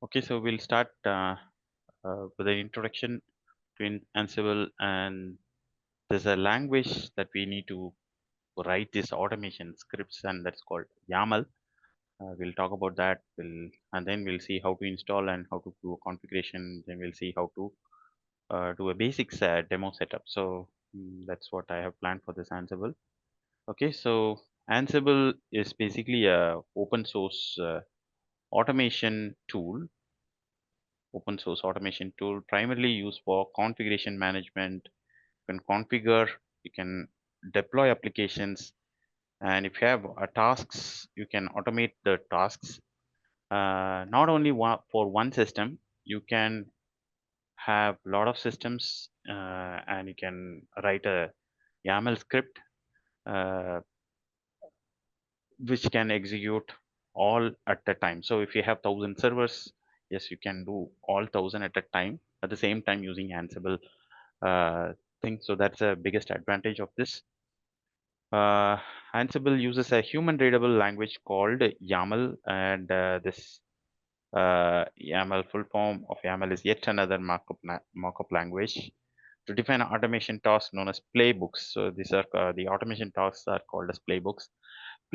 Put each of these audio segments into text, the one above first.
Okay, so we'll start with an introduction to Ansible, and there's a language that we need to write this automation scripts, and that's called YAML. We'll talk about that. And then we'll see how to install and how to do a configuration. Then we'll see how to do a basics demo setup. So that's what I have planned for this Ansible. Okay, so Ansible is basically a open source automation tool open source automation tool primarily used for configuration management. You can configure, you can deploy applications, and if you have tasks, you can automate the tasks. Not only for one system, you can have a lot of systems, and you can write a YAML script uh, which can execute all at the time. So if you have 1,000 servers, yes, you can do all 1,000 at a time at the same time using Ansible thing. So that's the biggest advantage of this. Uh, Ansible uses a human readable language called YAML, and this YAML full form of YAML is yet another markup language to define automation tasks known as playbooks. So these are the automation tasks are called as playbooks.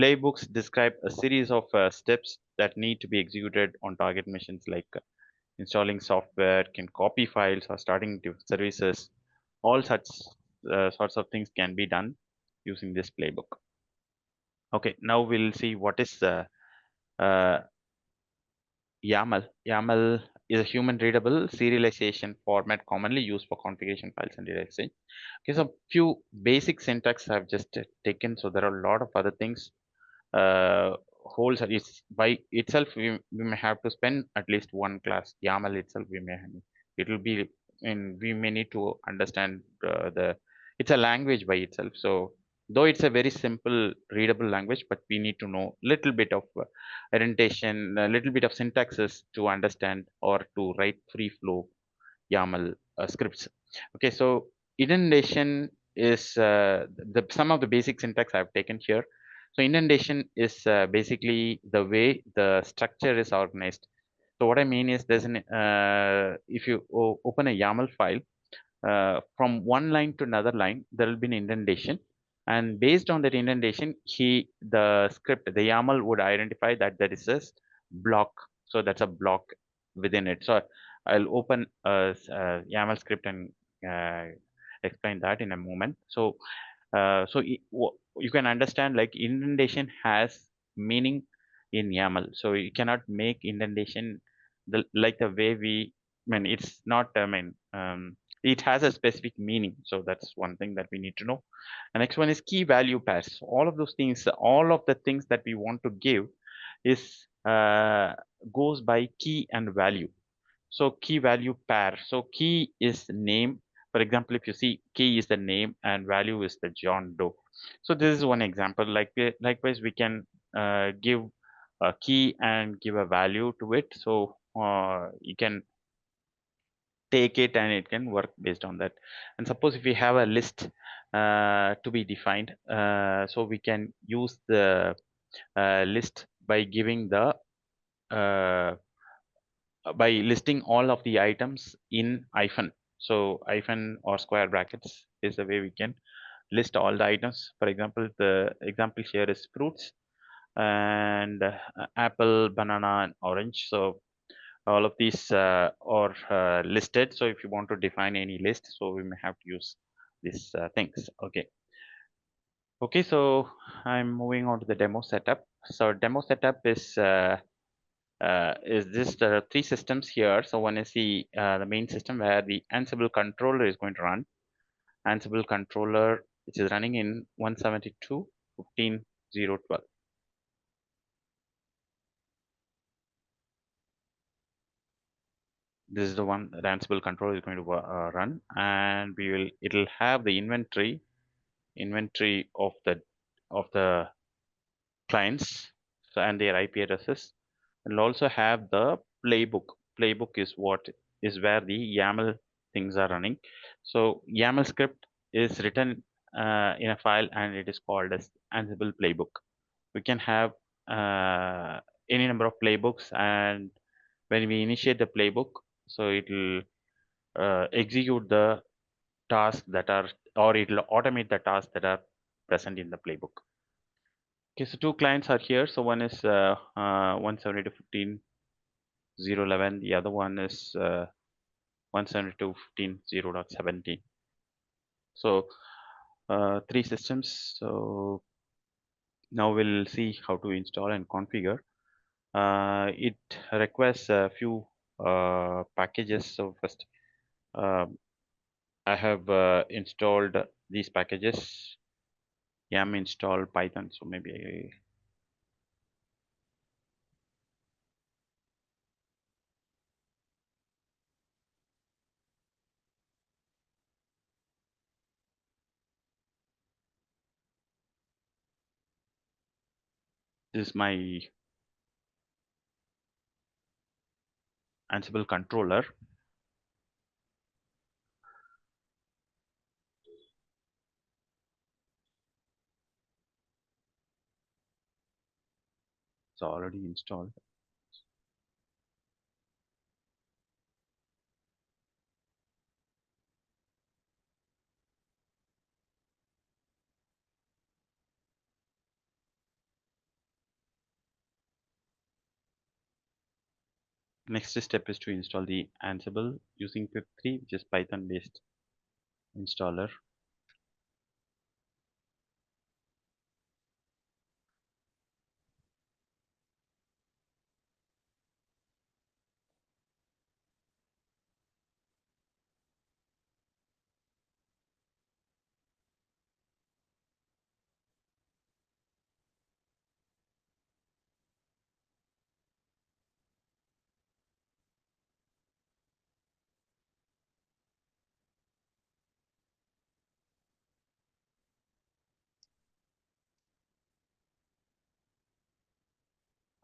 Playbooks describe a series of steps that need to be executed on target machines, like installing software, can copy files, or starting services. All such sorts of things can be done using this playbook. Okay, now we'll see what is uh, YAML. YAML is a human readable serialization format commonly used for configuration files and data exchange. Okay, so few basic syntax I've just taken. So there are a lot of other things. Whole is by itself we may have to spend at least one class. YAML itself it will be, and we may need to understand the it's a language by itself. So though it's a very simple readable language, but we need to know little bit of orientation, a little bit of syntaxes to understand or to write free flow YAML scripts. Okay, so indentation is some of the basic syntax I've taken here. So indentation is basically the way the structure is organized. So what I mean is there's an if you open a YAML file, from one line to another line, there will be an indentation. And based on that indentation, the script, the YAML would identify that there is a block. So that's a block within it. So I'll open a YAML script and uh, explain that in a moment. So, you can understand like indentation has meaning in YAML. So you cannot make indentation like the way it's not, it has a specific meaning. So that's one thing that we need to know. The next one is key value pairs. All of those things, all of the things that we want to give is goes by key and value. So key value pair. So key is name. For example, if you see key is the name and value is the John Doe. So this is one example. Likewise, we can give a key and give a value to it. So you can take it and it can work based on that. And suppose if we have a list to be defined, so we can use the list by giving the by listing all of the items in hyphen. So hyphen or square brackets is the way we can list all the items. For example, the example here is fruits and apple, banana, and orange. So all of these are listed. So if you want to define any list, so we may have to use these things. Okay. Okay, so I'm moving on to the demo setup. So demo setup is this three systems here. So one is the main system where the Ansible controller is going to run. Ansible controller, which is running in 172.15.0.12. This is the one that Ansible controller is going to run, and it'll have the inventory of the clients, so, and their IP addresses. It'll also have the playbook. Playbook is what is where the YAML things are running. So YAML script is written in a file, and it is called as Ansible playbook. We can have any number of playbooks, and when we initiate the playbook, so it will execute the tasks that are, or it will automate the tasks that are present in the playbook. Okay, so two clients are here. So one is 172.15.0.11. The other one is 172.15.0.17. So three systems. So now we'll see how to install and configure. It requires a few packages. So first, I have installed these packages. Yam install Python. So maybe this is my Ansible controller. It's already installed. Next step is to install the Ansible using pip3, which is Python based installer.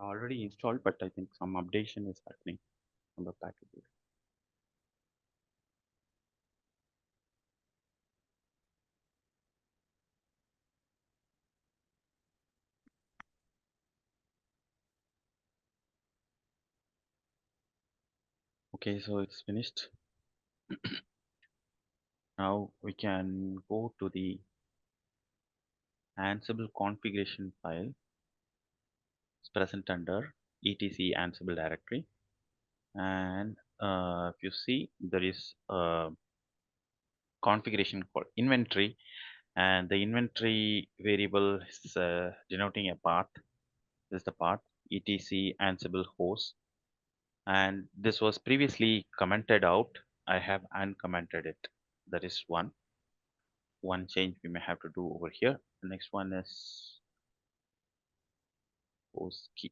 Already installed, but I think some updation is happening on the packages. Okay, so it's finished. Now we can go to the Ansible configuration file. It's present under etc Ansible directory. And if you see, there is a configuration called inventory, and the inventory variable is denoting a path. This is the path etc Ansible host, and this was previously commented out. I have uncommented it. That is one change we may have to do over here. The next one is host key.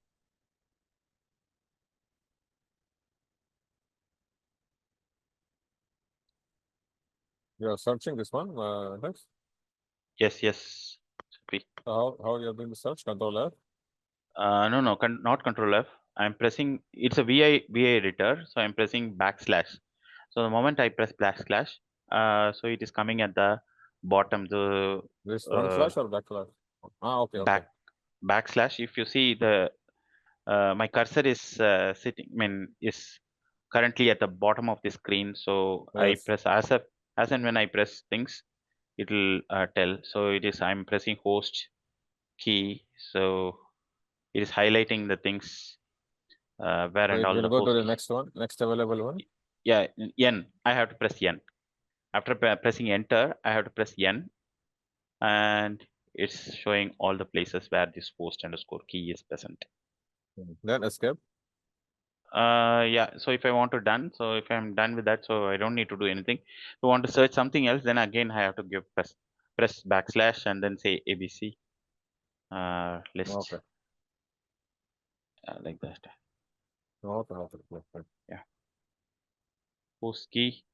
You are searching this one, Alex? Yes. How you are doing the search? Control F? No, not Control F. I'm pressing. It's a VI editor, so I'm pressing backslash. So the moment I press backslash, so it is coming at the bottom. The This front uh, slash or back slash? Okay, okay. backslash. If you see the my cursor is sitting. I mean, is currently at the bottom of the screen. So I Yes. press as and when I press things, it will tell. So it is. I'm pressing host key. So it is highlighting the things where So and it all will the go to host the key. next one, next available one. Yeah, N. I have to press N. After pressing enter, I have to press N, and it's showing all the places where this host underscore key is present. Then escape. Yeah, so if I want to done, so if I'm done with that, so I don't need to do anything. If I want to search something else, then again I have to press backslash and then say ABC list, Okay. like that. Okay, okay. Yeah, host key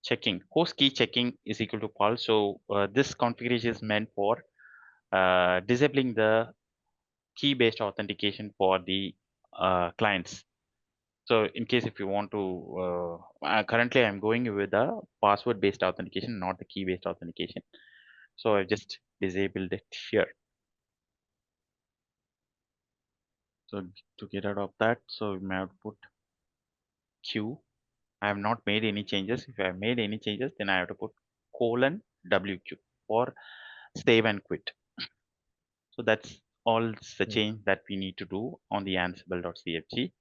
checking. Host key checking is equal to false. So this configuration is meant for disabling the key-based authentication for the clients. So in case if you want to, currently I'm going with the password-based authentication, not the key-based authentication. So I've just disabled it here. So to get out of that, so my output Q. I have not made any changes. If I have made any changes, then I have to put colon WQ for save and quit. So that's all the Mm. change that we need to do on the ansible.cfg.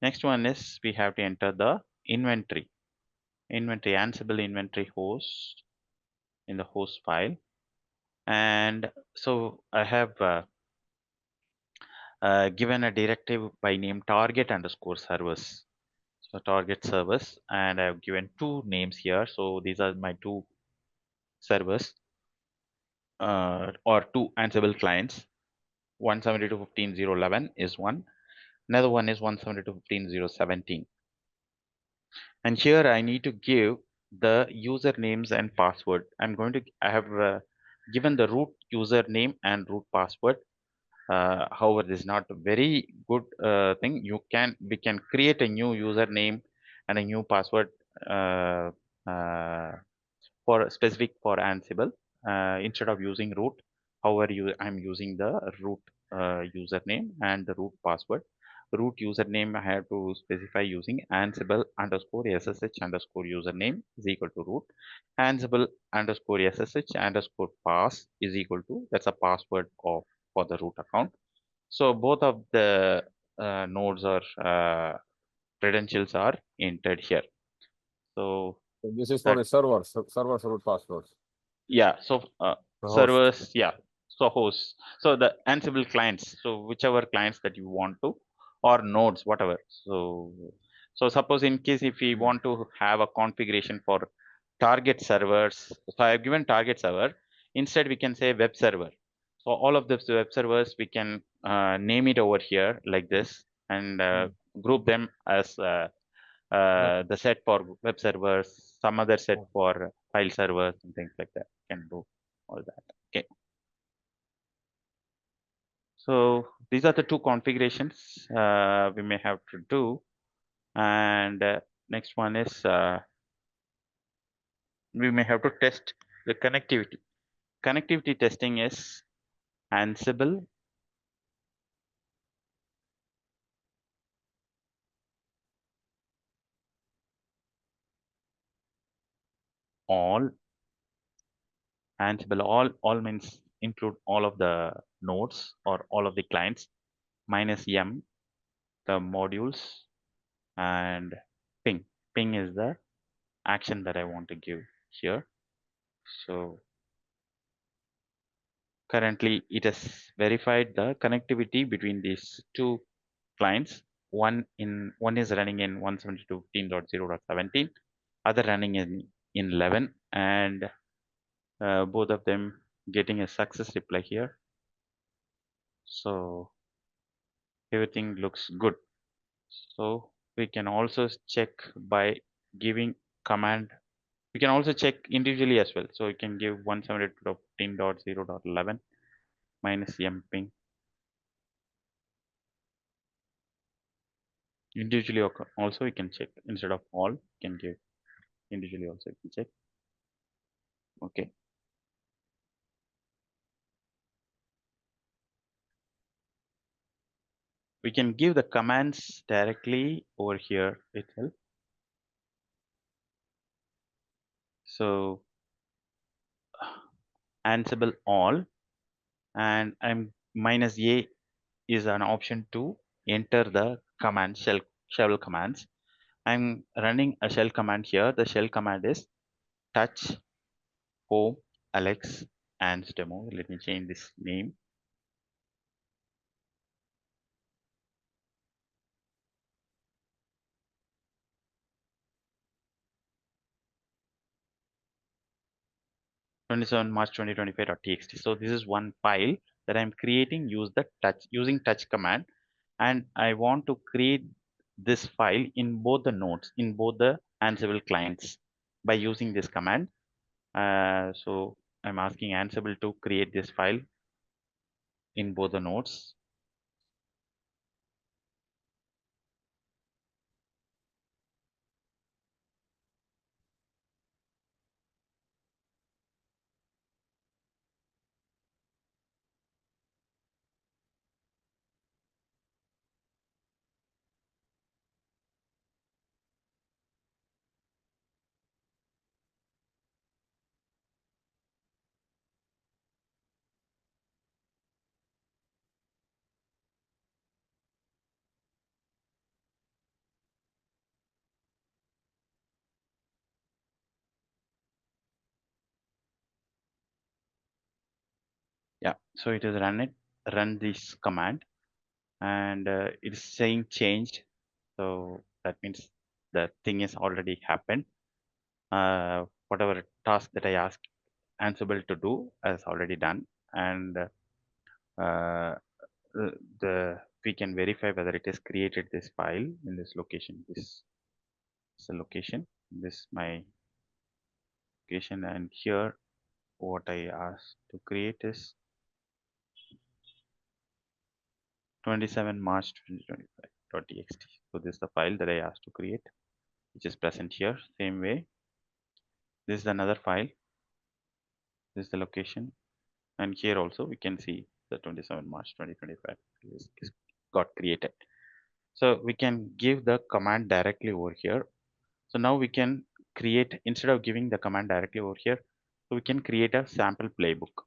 Next one is we have to enter the inventory. Inventory, Ansible inventory host in the host file. And so I have given a directive by name target underscore servers. So target servers, and I have given two names here. So these are my two servers or two Ansible clients. 172.15.0.11 is one. Another one is 172.15.0.17. And here I need to give the usernames and password. I have given the root username and root password. However, this is not a very good thing. We can create a new username and a new password uh, uh, for specific for Ansible instead of using root. However, I'm using the root username and the root password. Root username I have to specify using Ansible underscore SSH underscore username is equal to root. Ansible underscore SSH underscore pass is equal to, that's a password of for the root account. So both of the nodes or credentials are entered here. So So this is for that the servers root passwords. yeah, so The host. servers, yeah, so hosts, so the Ansible clients, so whichever clients that you want to, or nodes, whatever. So suppose in case if we Mm. want to have a configuration for target servers, so I have given target server, instead we can say web server. So all of the web servers we can name it over here like this, and Mm. group them as Yeah. the set for web servers, some other set Oh. for file servers and things like that. Can do all that. Okay. So these are the two configurations we may have to do. And next one is we may have to test the connectivity. Connectivity testing is Ansible all. Ansible all means include all of the nodes or all of the clients minus M, the modules, and ping. Ping is the action that I want to give here. So currently it has verified the connectivity between these two clients. One is running in 172.15.0.17, other running in 11, and both of them getting a success reply here. So everything looks good. So we can also check by giving command. We can also check individually as well. So we can give 172.15.0.11 minus M ping individually. Also we can check instead of all, we can give individually also we can check. Okay. We can give the commands directly over here itself. So Ansible all, and I'm minus A is an option to enter the command shell commands. I'm running a shell command here. The shell command is touch home Alex and demo. Let me change this name. 27 March 2025.txt. So this is one file that I'm creating using touch command, and I want to create this file in both the nodes, in both the Ansible clients by using this command. So I'm asking Ansible to create this file in both the nodes. Yeah, so it is run this command, and it is saying changed. So that means the thing is already happened. Whatever task that I asked Ansible to do has already done, and uh, the we can verify whether it has created this file in this location. This is the location. This is my location, and here what I asked to create is 27 March 2025.txt. So this is the file that I asked to create, which is present here. Same way, this is another file. This is the location, and here also we can see the 27 March 2025 is got created. So we can give the command directly over here. So now we can create, instead of giving the command directly over here, so we can create a sample playbook.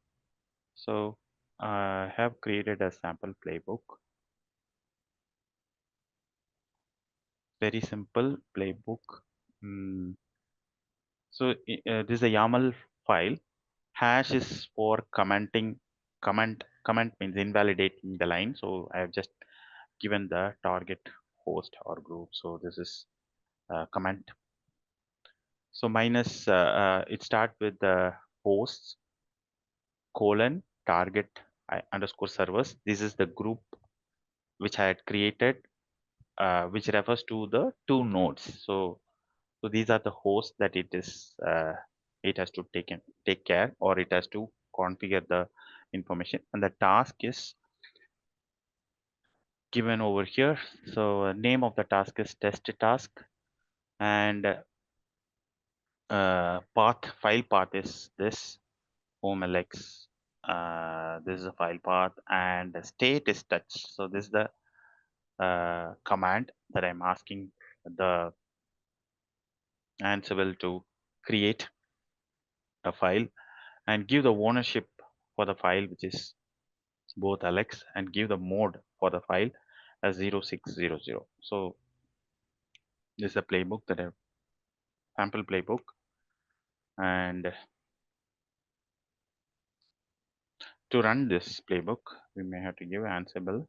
So I have created a sample playbook. Very simple playbook. Mm, So this is a YAML file. Hash is for commenting. Comment means invalidating the line. So I have just given the target host or group. So this is comment. So minus it start with the hosts colon target underscore servers. This is the group which I had created, which refers to the two nodes. So these are the hosts that it has to take care, or it has to configure the information, and the task is given over here. So name of the task is test task, and file path is this home alex. This is a file path, and the state is touch. So this is the command that I'm asking the Ansible to create a file and give the ownership for the file, which is both Alex, and give the mode for the file as 0600. So this is a playbook that I sample playbook, and to run this playbook we may have to give Ansible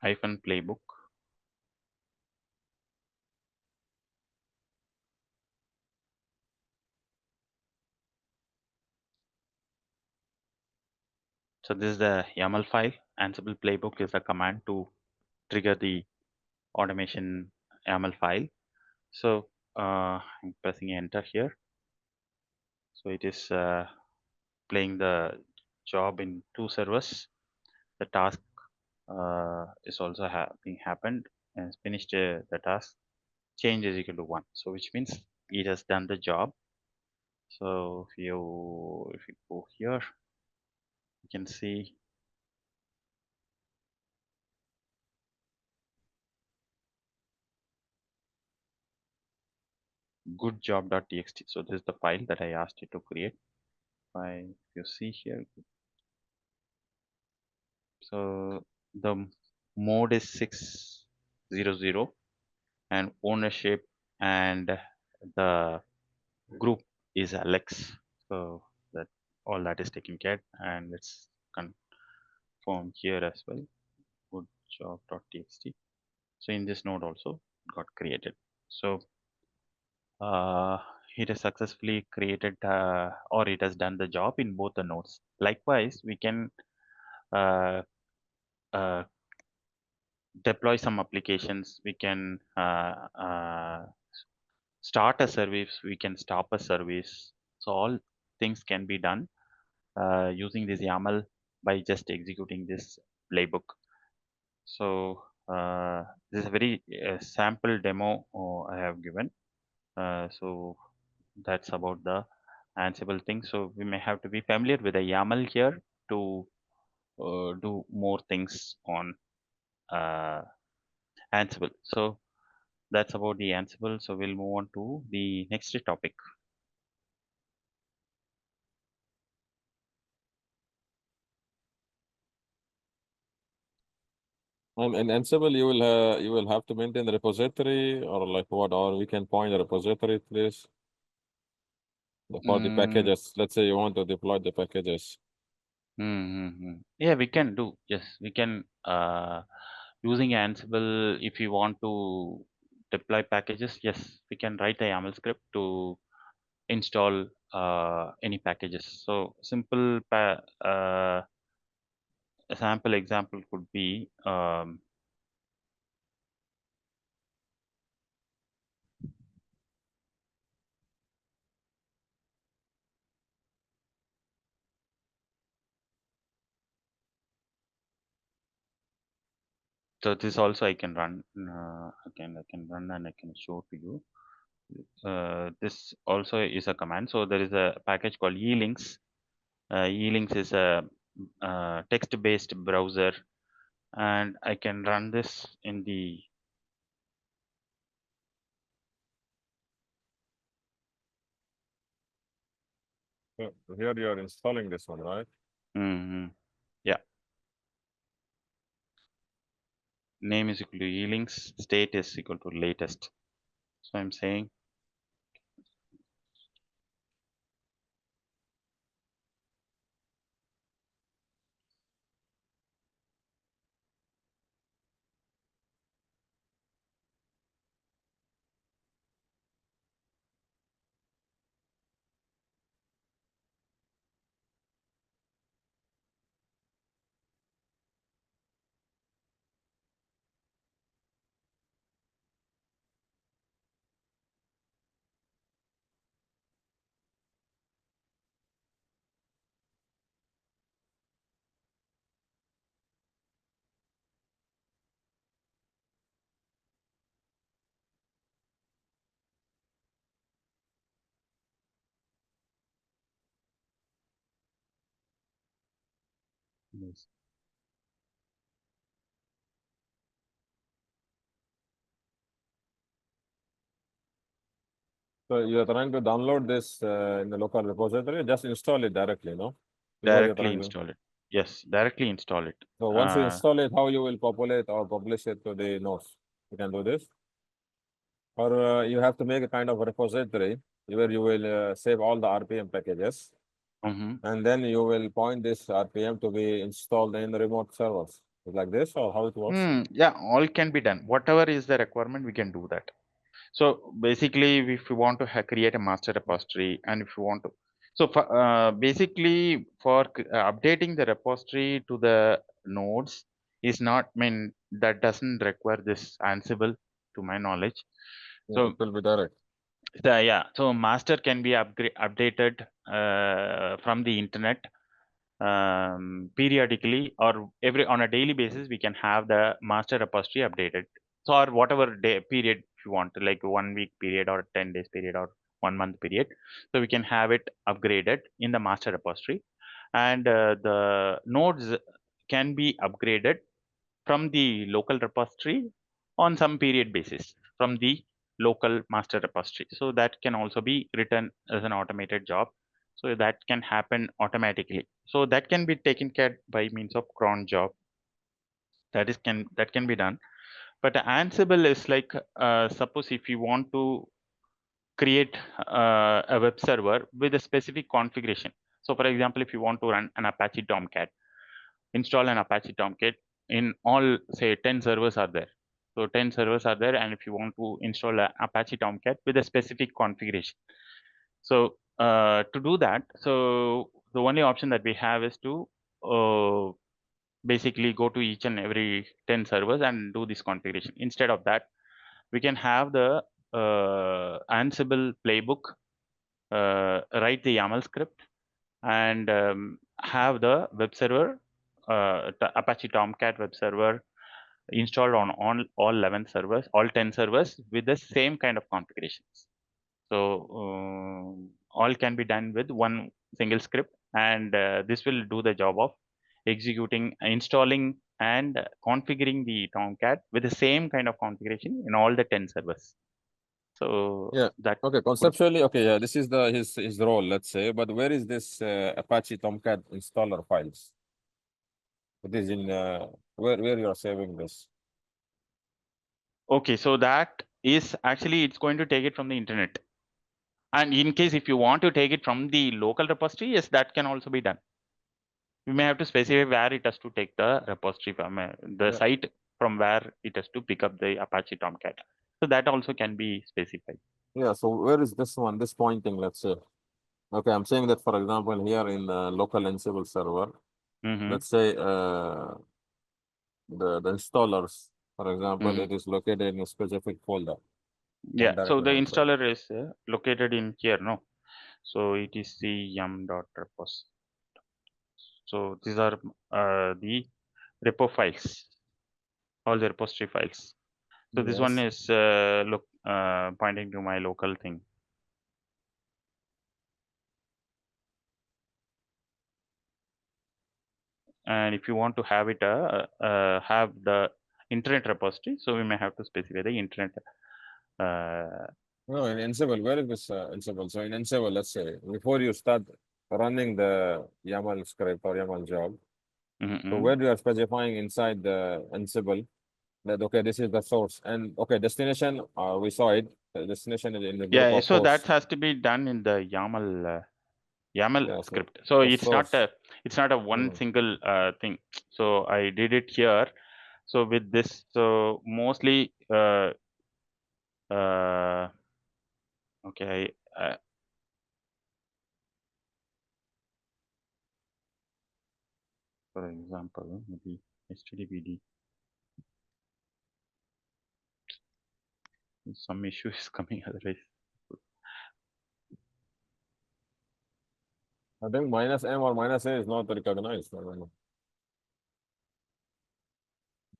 hyphen playbook. So this is the YAML file. Ansible playbook is a command to trigger the automation YAML file. So I'm pressing enter here. So it is playing the job in two servers. The task is also being happened and finished the task. Change is equal to 1. So which means it has done the job. So if you go here, you can see good job.txt. So this is the file that I asked it to create. If you see here, so the mode is 600, and ownership and the group is Alex. So that all that is taken care, and let's confirm here as well. Good job.txt. So in this node also got created. So uh, it has successfully created, or it has done the job in both the nodes. Likewise, we can uh, uh, deploy some applications. We can start a service. We can stop a service. So all things can be done using this YAML by just executing this playbook. So this is a very sample demo I have given. So that's about the Ansible thing. So we may have to be familiar with the YAML here to do more things on uh, Ansible. So that's about the Ansible. So we'll move on to the next topic. In Ansible, you will have to maintain the repository or like what, or we can point the repository to this for the Mm, packages. Let's say you want to deploy the packages. Yeah, we can do. Yes, we can. Using Ansible, if you want to deploy packages, yes, we can write a YAML script to install any packages. So simple a sample example could be so this also I can run. I can run and I can show to you. This also is a command. So there is a package called elinks. Elinks is a text-based browser, and I can run this in the So here you are installing this one, right? yeah, name is equal to elinks, state is equal to latest. So I'm saying yes. So you're trying to download this in the local repository, just install it directly, no? Is what you're Directly trying to. install it. Yes, directly install it. So once you install it, how you will populate or publish it to the nodes? You can do this, or you have to make a kind of a repository where you will save all the RPM packages, Mhm. and then you will point this RPM to be installed in the remote servers. Is like this, or how it works? Yeah, all can be done. Whatever is the requirement, we can do that. So basically, if you want to create a master repository, and if you want to, so for, basically for updating the repository to the nodes is not, I mean, that doesn't require this Ansible, to my knowledge. Yeah, So it will be direct. yeah, so master can be updated from the internet periodically, or every on a daily basis. We can have the master repository updated. So or whatever day period if you want, like 1 week period or 10 days period or 1 month period. So we can have it upgraded in the master repository, and the nodes can be upgraded from the local repository on some period basis from the local master repository. So that can also be written as an automated job. So that can happen automatically. So that can be taken care by means of cron job. That can be done. But Ansible is like, suppose if you want to create a web server with a specific configuration. So for example, if you want to run an Apache Tomcat, install an Apache Tomcat in all, say 10 servers are there. So 10 servers are there, and if you want to install an Apache Tomcat with a specific configuration. So to do that, so the only option that we have is to basically go to each and every 10 servers and do this configuration. Instead of that, we can have the Ansible playbook, write the YAML script, and have the web server, the Apache Tomcat web server installed on all 11 servers, all 10 servers with the same kind of configurations. So all can be done with one single script, and this will do the job of executing, installing, and configuring the Tomcat with the same kind of configuration in all the 10 servers. So Yeah. that Okay. would, Conceptually, okay. Yeah. This is the his role. Let's say, but where is this Apache Tomcat installer files? It is in where you are saving this. Okay, so that is actually it's going to take it from the internet. And in case if you want to take it from the local repository, yes, that can also be done. We may have to specify where it has to take the repository from the site from where it has to pick up the Apache Tomcat. So that also can be specified. Yeah, so where is this one, this pointing, let's say? Okay, I'm saying that, for example, here in the local Ansible server, let's say the installers, for example, it is located in a specific folder. Yeah, so the installer is located in here, no? So it is the yum.repos. So these are the repo files, all the repository files. So this one is pointing to my local thing. And if you want to have it have the internet repository, so we may have to specify the internet. No, in Ansible, where is this Ansible? So in Ansible, let's say before you start running the YAML script or YAML job, so where you are specifying inside the Ansible that okay, this is the source, and okay, destination we saw it. The destination is in the group of so that hosts. has to be done in the YAML Yeah, script. So the it's not source. a one single thing. So I did it here. So with this, so mostly okay. For example, maybe HTTPD. Some issue is coming otherwise. I think -m or -a is not recognized. I don't know.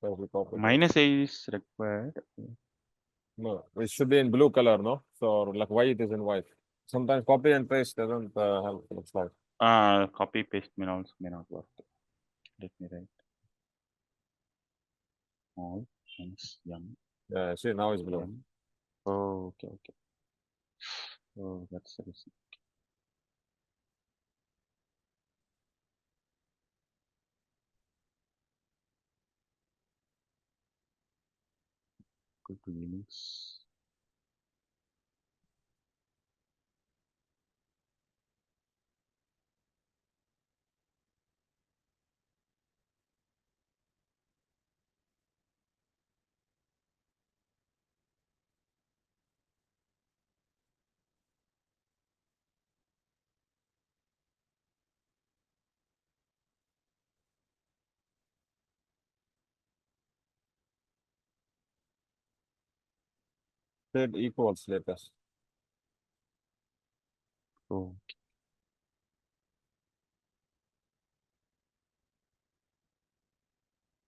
So we copy this. -a is required. No, it should be in blue color, no? So like why it is in white. Sometimes copy and paste doesn't help. Looks like. Copy paste may not work. Let me write all things yum. Yeah, see now it's blue. Yum. Oh, okay. Oh, that's the reason. Go to Linux. State equals latest. Oh,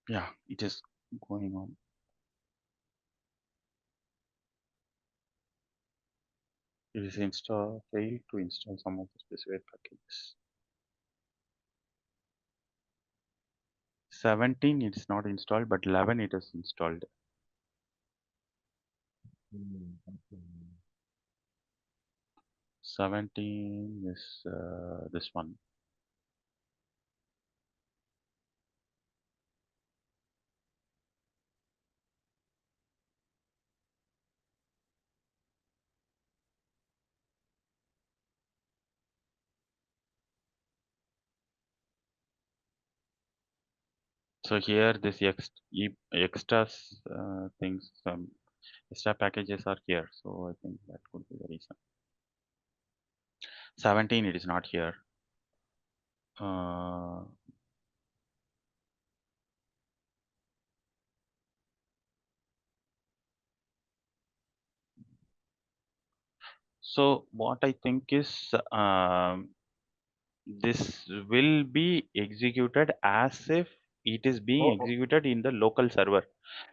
yeah, it is going on. It is failed to install some of the specified packages. 17 it is not installed, but 11 it is installed. 17 is this one. So here this extras things, some extra packages are here. So I think that could be the reason. 17 it is not here. So what I think is this will be executed as if it is being executed in the local server.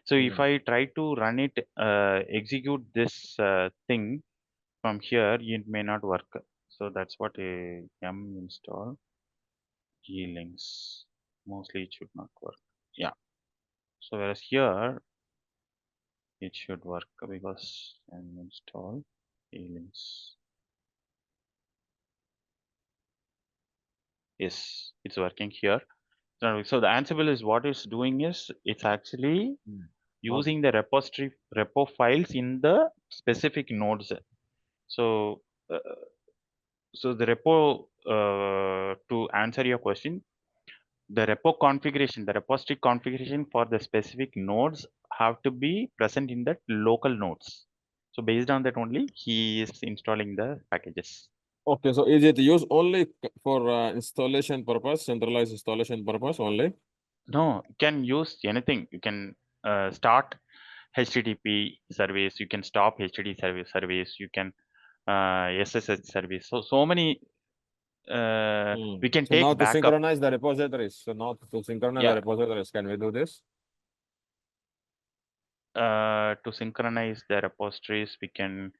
So if I try to run it, execute this thing from here, it may not work. So that's what a yum install links. Mostly it should not work. Yeah. So whereas here it should work because yum install links. Yes, it's working here. So the Ansible is what it's doing is it's actually using the repo files in the specific nodes. So, so the repo, to answer your question, the repo configuration, the repository configuration for the specific nodes have to be present in the local nodes. So based on that only, he is installing the packages. Okay, so is it used only for installation purpose, centralized installation purpose only? No, you can use anything. You can start HTTP service. You can stop HTTP service. You can SSH service. So many. We can So now take to backup. synchronize the repositories. So now to synchronize the Yeah. repositories, can we do this? To synchronize the repositories, we can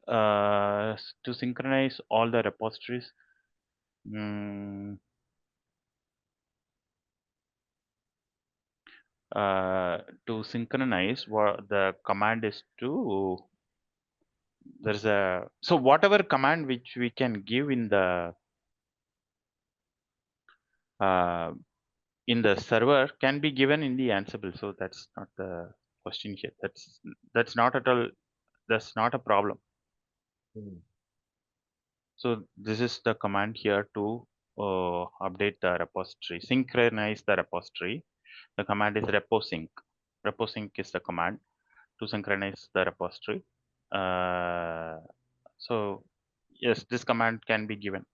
to synchronize all the repositories. To synchronize, what the command is to, there's a, so whatever command which we can give uh, in the server can be given in the Ansible. So that's not the question here. That's not at all. That's not a problem. So this is the command here to update the repository, synchronize the repository. The command is reposync. Reposync is the command to synchronize the repository. So yes, this command can be given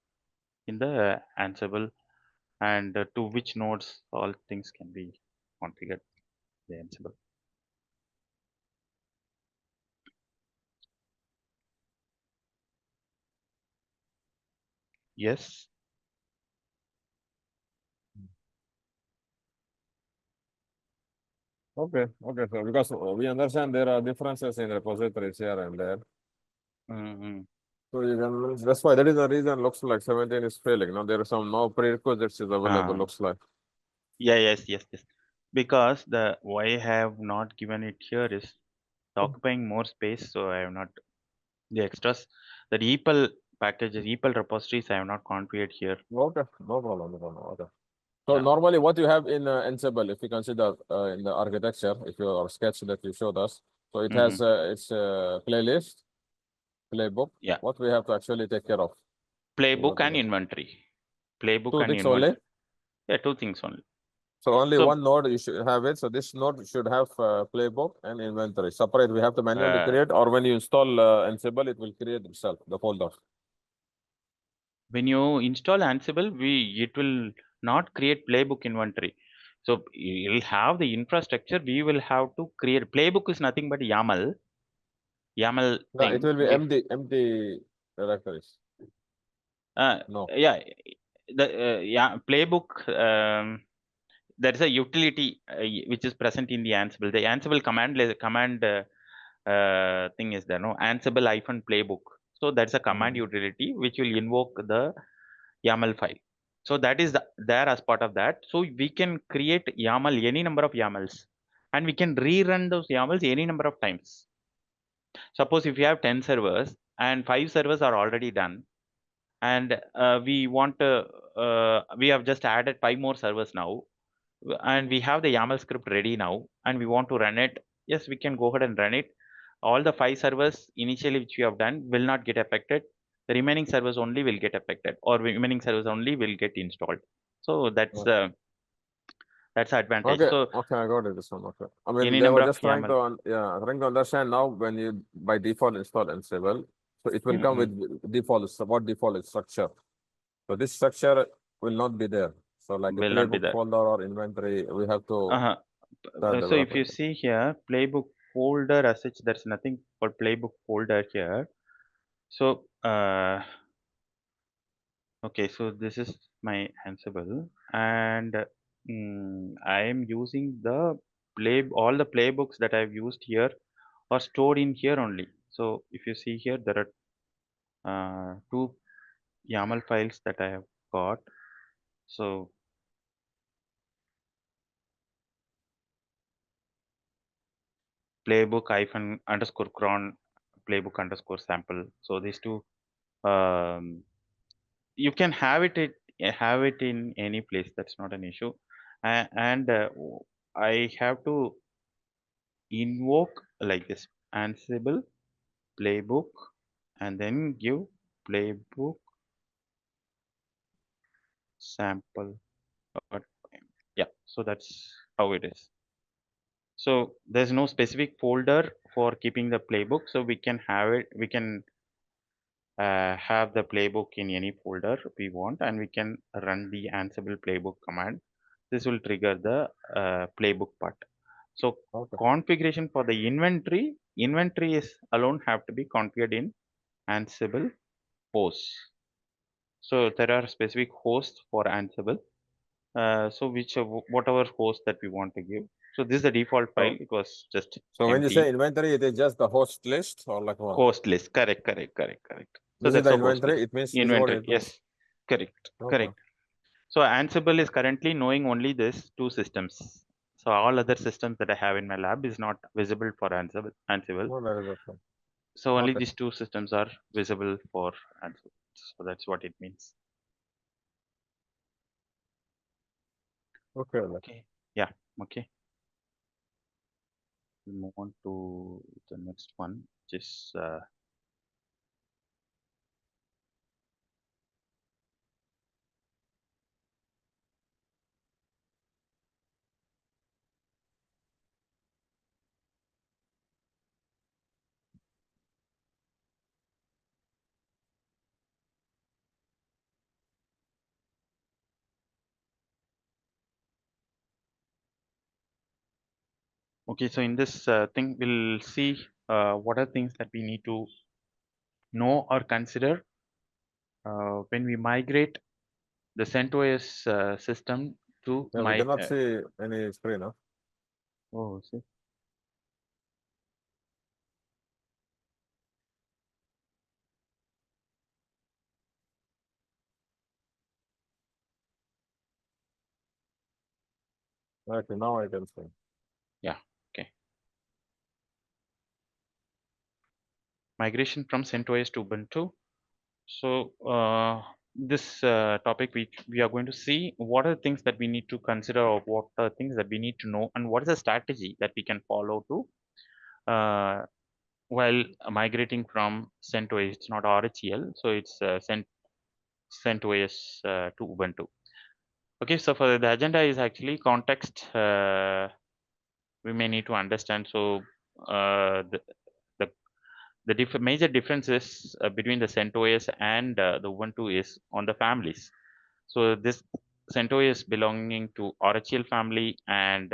in the Ansible, and to which nodes all things can be configured in the Ansible. Yes. Okay, okay. So because we understand there are differences in repositories here and there. So you can, that's why that is the reason looks like 17 is failing. Now there are some no prerequisites is available, looks like. Yeah, yes. Because the why I have not given it here is occupying more space, so I have not the extras. The EPEL packages, EPEL repositories I have not configured here. Okay, no problem, no problem. Okay. So Yeah. normally what you have in Ansible, if you consider in the architecture, if your sketch that you showed us, so it has its playlist, playbook. Yeah. What we have to actually take care of? Playbook and inventory. Playbook Two and things only. inventory. Yeah, two things only. So only So one node you should have it. So this node should have playbook and inventory. Separate, we have to manually create, or when you install Ansible, it will create itself, the folder. when you install Ansible, it will not create playbook inventory. So you'll have the infrastructure. We will have to create playbook is nothing but YAML. YAML No, it thing. will be empty directories. No. Yeah, the playbook. There is a utility which is present in the Ansible. The Ansible command thing is there, no Ansible -playbook. So that's a command utility which will invoke the YAML file. So that is there as part of that. So we can create YAML, any number of YAMLs, and we can rerun those YAMLs any number of times. Suppose if you have 10 servers and 5 servers are already done, and we have just added 5 more servers now, and we have the YAML script ready now, and we want to run it. Yes, we can go ahead and run it. All the 5 servers initially which we have done will not get affected. The remaining servers only will get affected, or remaining servers only will get installed. So that's the advantage. Okay, So okay, I got it. This one. Okay. I mean, any they number were of just trying YAML. to, trying to understand now when you by default install Ansible, so it will come with default, what default is structure. So this structure will not be there. So like a Will not be playbook there. folder or inventory, we have to start So if you developing. see here, playbook folder as such, there's nothing for playbook folder here. So okay, so this is my Ansible, and I am using all the playbooks that I've used here are stored in here only. So if you see here, there are two YAML files that I have got. So playbook hyphen underscore cron playbook underscore sample. So these two, um, you can have it in any place. That's not an issue. And I have to invoke like this Ansible playbook and then give playbook sample. Yeah, so that's how it is. So there's no specific folder for keeping the playbook, so we can have it. We can have the playbook in any folder we want, and we can run the Ansible playbook command. This will trigger the playbook part. So Okay. configuration for the inventory is alone have to be configured in Ansible hosts. So there are specific hosts for Ansible. So whatever host that we want to give. So this is the default file. So, It was just so when you say empty. inventory, it is just the host list or like what? Host list. Correct. So This is that's the a host inventory. list. It means this is what Inventory. it means. Yes. Correct. Okay. Correct. So Ansible is currently knowing only these two systems. So all other systems that I have in my lab is not visible for Ansible. No, that is okay. So only Okay. these two systems are visible for Ansible. So that's what it means. Okay. Okay. Yeah. Okay. We'll move on to the next one, which is okay. So in this thing, we'll see what are things that we need to know or consider when we migrate the CentOS system to Yeah, we my. cannot see any screen, huh? Oh, see. Okay, now I can see. Yeah. Okay. Migration from CentOS to Ubuntu. So this topic we are going to see what are the things that we need to consider, or what are the things that we need to know, and what is the strategy that we can follow to while migrating from CentOS. It's not RHEL, so it's CentOS to Ubuntu. Okay, so for the agenda is actually context. We may need to understand. So the major differences between the CentOS and the Ubuntu is on the families. So this CentOS is belonging to RHEL family, and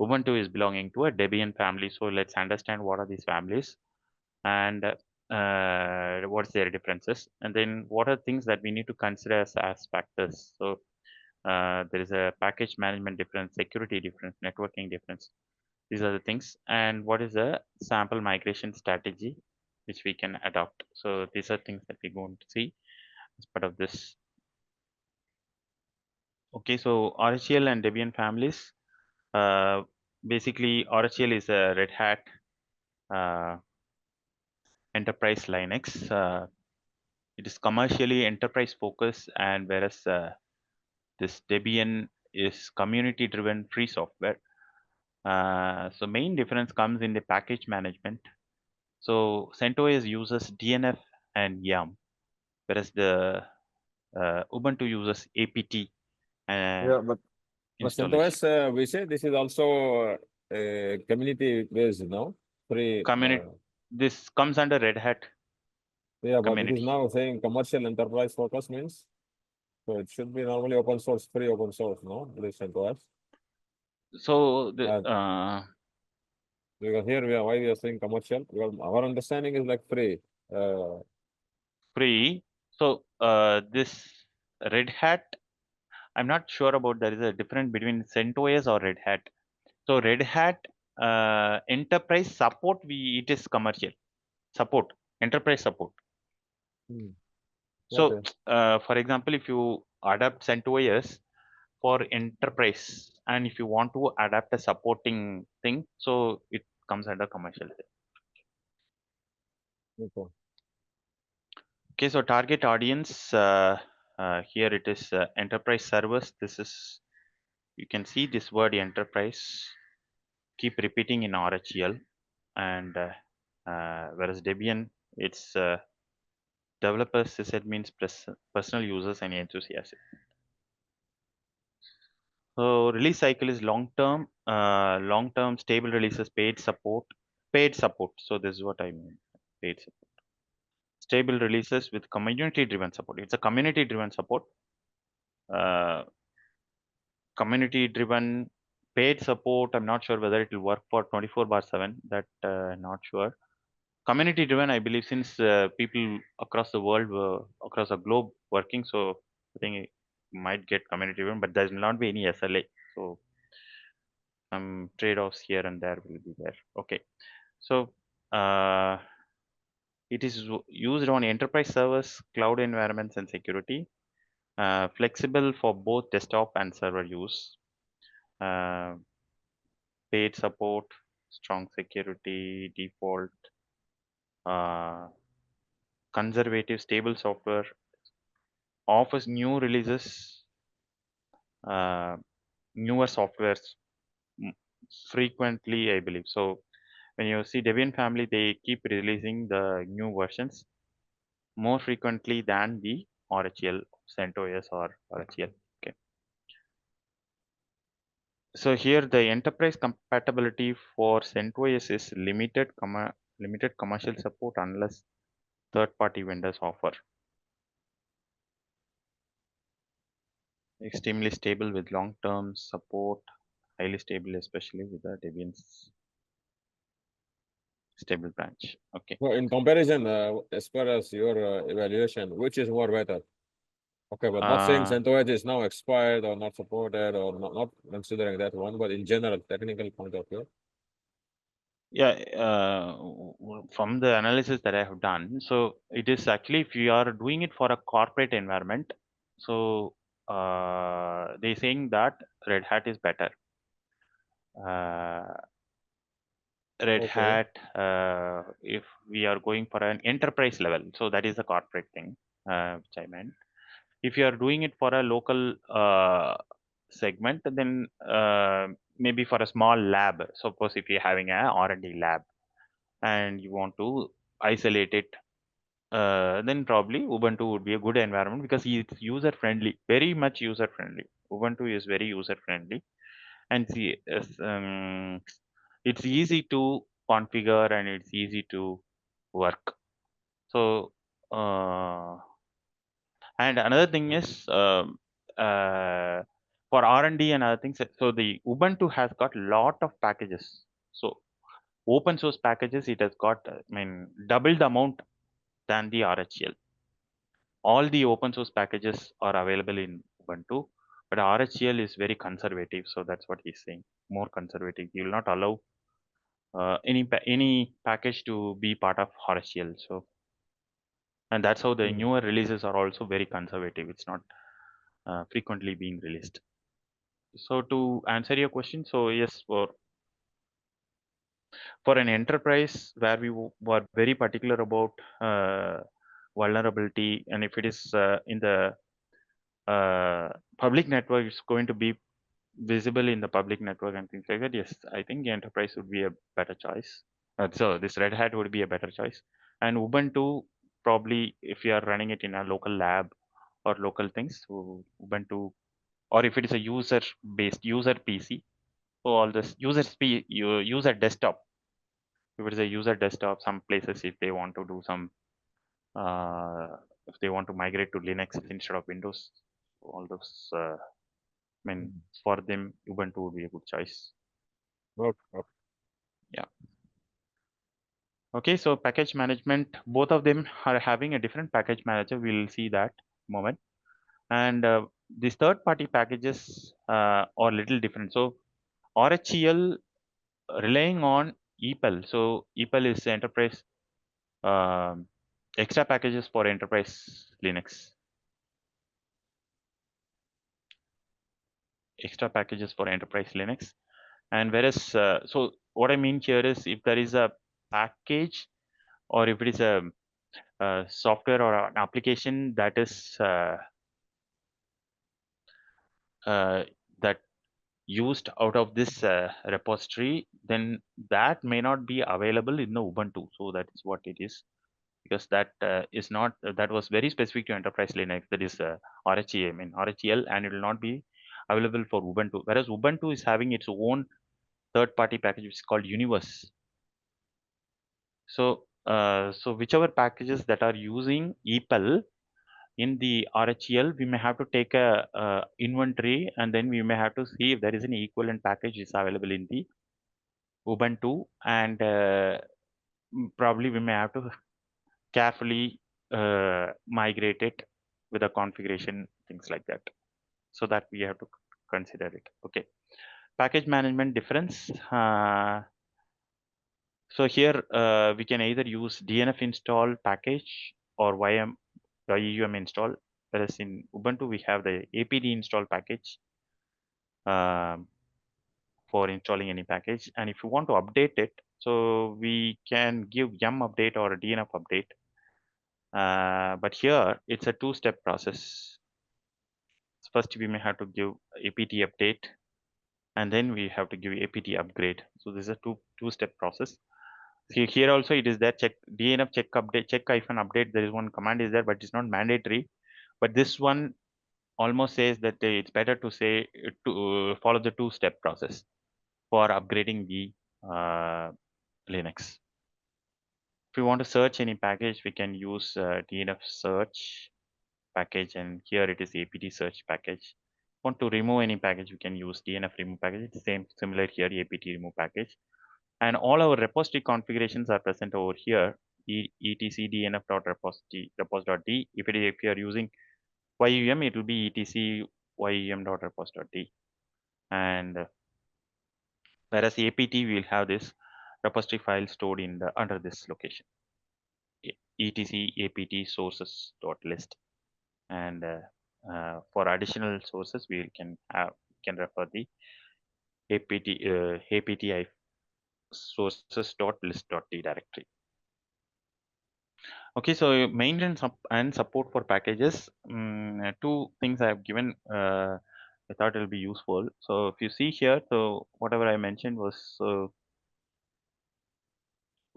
Ubuntu is belonging to a Debian family. So let's understand what are these families, and what's their differences, and then what are things that we need to consider as factors. So there is a package management difference, security difference, networking difference. These are the things, and what is a sample migration strategy which we can adopt. So these are things that we're going to see as part of this. Okay, so RHEL and Debian families. Uh, Basically, RHEL is a Red Hat uh, enterprise Linux. It is commercially enterprise focused, and whereas this Debian is community driven free software. So main difference comes in the package management. So CentOS uses DNF and YAM, whereas the Ubuntu uses APT and Yeah, but installation. CentOS, we say this is also community based, no? Free. Community. This comes under Red Hat Yeah, but it is community. now saying commercial enterprise focus means so it should be normally open source, free open source, no? This CentOS. So the Because here we are why we are saying commercial because our understanding is like free. Uh, free. So this Red Hat, I'm not sure about there is a difference between CentOS or Red Hat. So Red Hat enterprise support, it is commercial support, enterprise support. hmm, So okay. for example, if you adapt CentOS for enterprise, and if you want to adapt a supporting thing, so it comes under commercial. Okay. Okay, so target audience, here it is enterprise servers. This is you can see this word enterprise keep repeating in RHEL, and whereas Debian, it's developers, sysadmins, personal users, and enthusiasts. So release cycle is long term stable releases, paid support, paid support. So this is what I mean, paid support. Stable releases with community driven support. It's a community driven support. Uh, Community driven paid support. I'm not sure whether it will work for 24/7. That not sure. Community driven, I believe, since people across the world, across the globe working, so I think it might get community driven, but there will not be any SLA. So some trade-offs here and there will be there. Okay, so uh, it is used on enterprise servers, cloud environments, and security. Flexible for both desktop and server use. Uh, Paid support, strong security, default, uh, conservative, stable software, offers new releases, uh, newer softwares frequently, I believe. So when you see Debian family, they keep releasing the new versions more frequently than the RHEL, CentOS or RHEL. Okay. So here the enterprise compatibility for CentOS is limited commercial support unless third-party vendors offer. Extremely stable with long-term support, highly stable, especially with the Debian's stable branch. Okay. So in comparison, as far as your evaluation, which is more better? Okay, but not saying CentOS is now expired or not supported or not considering that one, but in general, technical point of view. Yeah, from the analysis that I have done, so it is actually if you are doing it for a corporate environment, so they're saying that Red Hat is better. Red Okay. Hat, if we are going for an enterprise level, so that is a corporate thing, which I meant. If you are doing it for a local segment, then maybe for a small lab. Suppose if you're having a R&D lab and you want to isolate it, then probably Ubuntu would be a good environment because it's user friendly, very much user friendly. Ubuntu is very user friendly, and see, it's easy to configure and it's easy to work. So, and another thing is for R&D and other things. So the Ubuntu has got lot of packages. So open source packages, it has got, I mean, double the amount than the RHEL. All the open source packages are available in Ubuntu, but RHEL is very conservative. So that's what he's saying. More conservative. You will not allow any package to be part of RHEL. So, and that's how the newer releases are also very conservative. It's not frequently being released. So to answer your question, so yes, for an enterprise where we were very particular about vulnerability, and if it is in the public network, it's going to be visible in the public network and things like that. Yes, I think the enterprise would be a better choice. So this Red Hat would be a better choice, and Ubuntu probably if you are running it in a local lab or local things, so Ubuntu, or if it is a user PC, so all this user desktop. If it is a user desktop, some places if they want to do some, if they want to migrate to Linux instead of Windows, all those. I mean, for them, Ubuntu would be a good choice. Okay. Yeah. Okay, so package management, both of them are having a different package manager. We'll see that moment. And these third-party packages are a little different. So RHEL relying on EPEL. So EPEL is enterprise extra packages for enterprise Linux. Extra packages for enterprise Linux. And whereas, so what I mean here is if there is a package or if it is a software or an application that is that used out of this repository, then that may not be available in the Ubuntu. So that is what it is, because that is not that was very specific to enterprise Linux. That is RHE, I mean RHEL, and it will not be available for Ubuntu. Whereas Ubuntu is having its own third-party package, which is called Universe. So so whichever packages that are using EPEL in the RHEL, we may have to take a inventory, and then we may have to see if there is an equivalent package is available in the Ubuntu, and probably we may have to carefully migrate it with a configuration, things like that. So that we have to consider it. Okay, package management difference. So here we can either use DNF install package or YUM install. Whereas in Ubuntu we have the APD install package um, for installing any package. And if you want to update it, so we can give yum update or a DNF update. But here it's a two-step process. First we may have to give apt update, and then we have to give apt upgrade. So this is a two-step process. See here also it is there, check DNF check update, check hyphen update. There is one command is there, but it's not mandatory. But this one almost says that it's better to say to follow the two-step process for upgrading the Linux. If we want to search any package, we can use DNF search package, and here it is apt search package. Want to remove any package, we can use DNF remove package. It's similar here, apt remove package. And all our repository configurations are present over here. etc dnf.repository repos.d. If you are using YUM, it will be etc yum.repos.d. And whereas apt will have this repository file stored in the under this location, etc apt sources.list. And for additional sources, we can refer the apti sources.list.d directory. Okay, so maintenance and support for packages. Two things I have given. I thought it will be useful. So if you see here, so whatever I mentioned was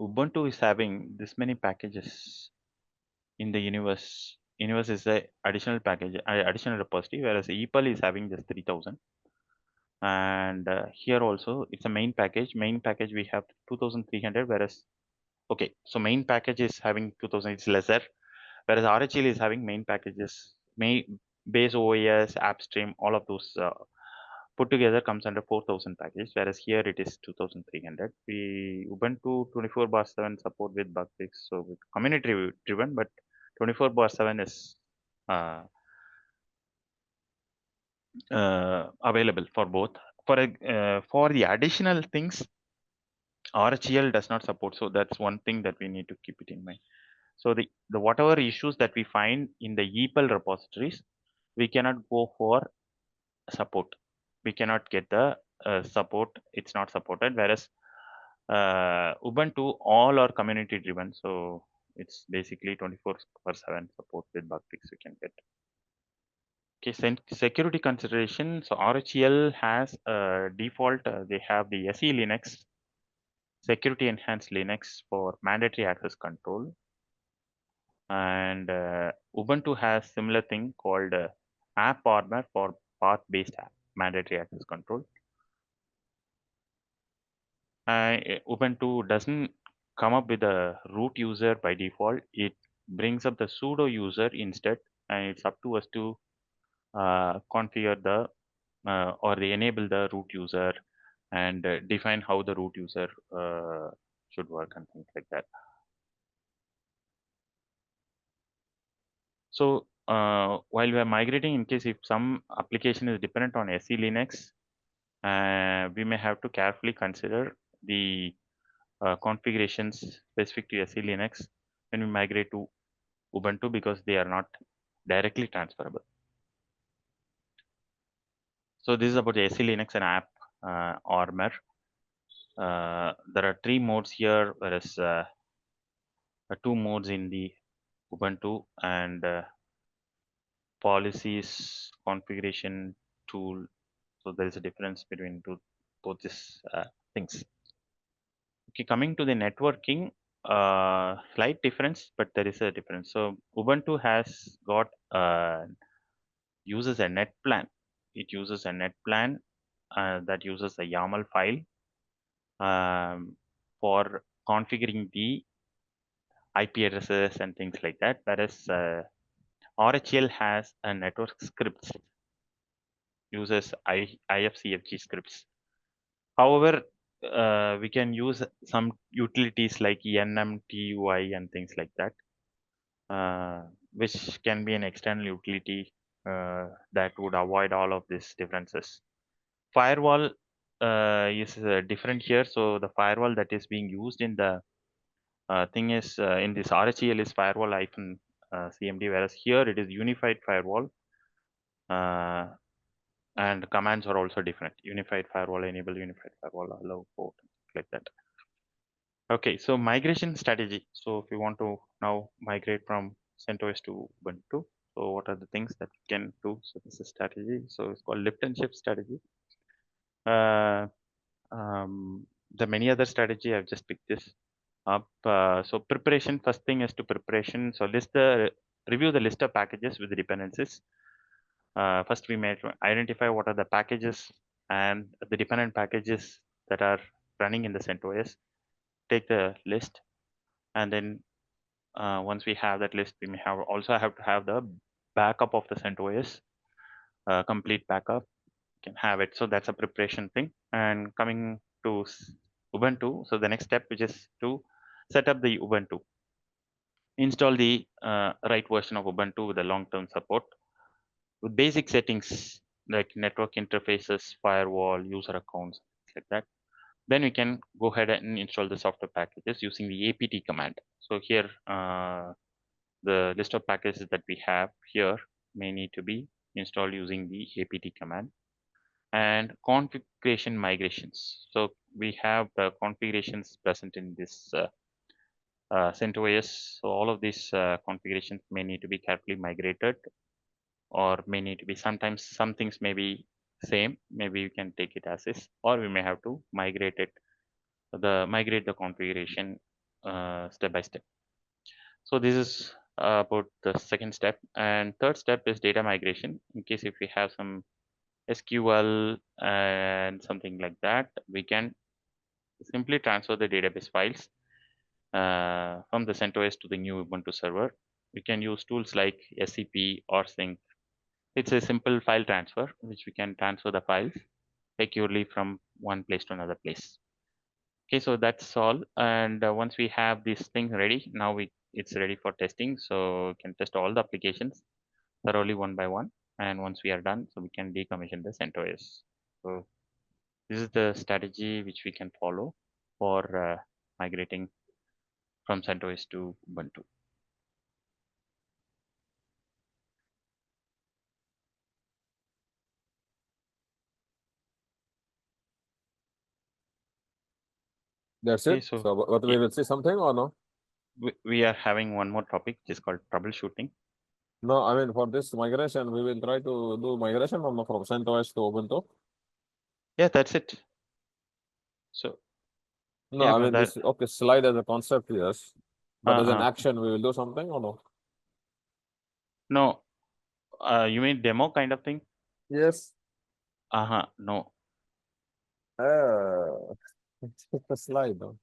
Ubuntu is having this many packages in the universe. Universe is a additional package, additional repository, whereas EPEL is having just 3000. And here also it's a main package. Main package we have 2300, whereas okay, so main package is having 2000, it's lesser, whereas RHL is having main packages, base OAS, AppStream, all of those put together comes under 4000 package, whereas here it is 2300. We Ubuntu 24/7 support with bug fix, so with community driven, but 24/7 is uh, available for both. For the additional things, RHEL does not support, so that's one thing that we need to keep it in mind. So the whatever issues that we find in the EPEL repositories, we cannot go for support. We cannot get the support. It's not supported. Whereas Ubuntu all are community driven, so it's basically 24/7 support with bug fix we can get. Okay, security consideration. So RHEL has default. They have the SE Linux, security enhanced Linux for mandatory access control, and Ubuntu has similar thing called App Armor for path-based mandatory access control. Ubuntu doesn't come up with a root user by default. It brings up the sudo user instead, and it's up to us to configure the or they enable the root user and define how the root user should work and things like that. So while we are migrating, in case if some application is dependent on SE Linux, we may have to carefully consider the configurations specific to SE Linux when we migrate to Ubuntu, because they are not directly transferable. So this is about the SE Linux and App Armor. There are 3 modes here, whereas 2 modes in the Ubuntu, and policies configuration tool So there is a difference between both these things. Okay, coming to the networking, slight difference, but there is a difference. So Ubuntu has got uses a net plan. It uses a net plan that uses a YAML file for configuring the IP addresses and things like that. Whereas RHEL has a network scripts, uses IFCFG scripts. However, we can use some utilities like NMTUI and things like that, which can be an external utility that would avoid all of these differences. Firewall is different here. So the firewall that is being used in the thing is in this RHEL is firewall hyphen CMD, whereas here it is unified firewall. And commands are also different. Unified firewall, enable unified firewall, allow port, like that. Okay, so migration strategy. So if you want to now migrate from CentOS to Ubuntu, so what are the things that you can do? So this is strategy. So it's called lift and shift strategy. Uh, the many other strategy, I've just picked this up. So preparation, first thing is to preparation. So review the list of packages with the dependencies. First, we may identify what are the packages and the dependent packages that are running in the CentOS. Take the list, and then once we have that list, we may also have to have the backup of the CentOS, complete backup. You can have it. So that's a preparation thing. And coming to Ubuntu, so the next step, which is to set up the Ubuntu, install the right version of Ubuntu with the long-term support with basic settings like network interfaces, firewall, user accounts, like that. Then we can go ahead and install the software packages using the apt command. So here, the list of packages that we have here may need to be installed using the apt command. And configuration migrations. So we have the configurations present in this CentOS. So all of these configurations may need to be carefully migrated, or may need to be, sometimes some things may be same, maybe you can take it as is, or we may have to migrate the configuration step by step. So this is about the second step. And third step is data migration. In case if we have some SQL and something like that, we can simply transfer the database files from the CentOS to the new Ubuntu server. We can use tools like SCP or Sync. It's a simple file transfer, which we can transfer the files securely from one place to another place. Okay, so that's all. And once we have this thing ready, now it's ready for testing. So we can test all the applications thoroughly one by one. And once we are done, so we can decommission the CentOS. So this is the strategy which we can follow for migrating from CentOS to Ubuntu. That's Okay, it. so So, what we will see something or no? we are having one more topic, which is called troubleshooting. No, I mean for this migration, we will try to do migration from CentOS to Ubuntu. Yeah, that's it. So No, yeah, I for mean that, this okay slide as a concept, yes. But as an uh, action, we will do something or no? no, you mean demo kind of thing? Yes. No. It's just a slide, no?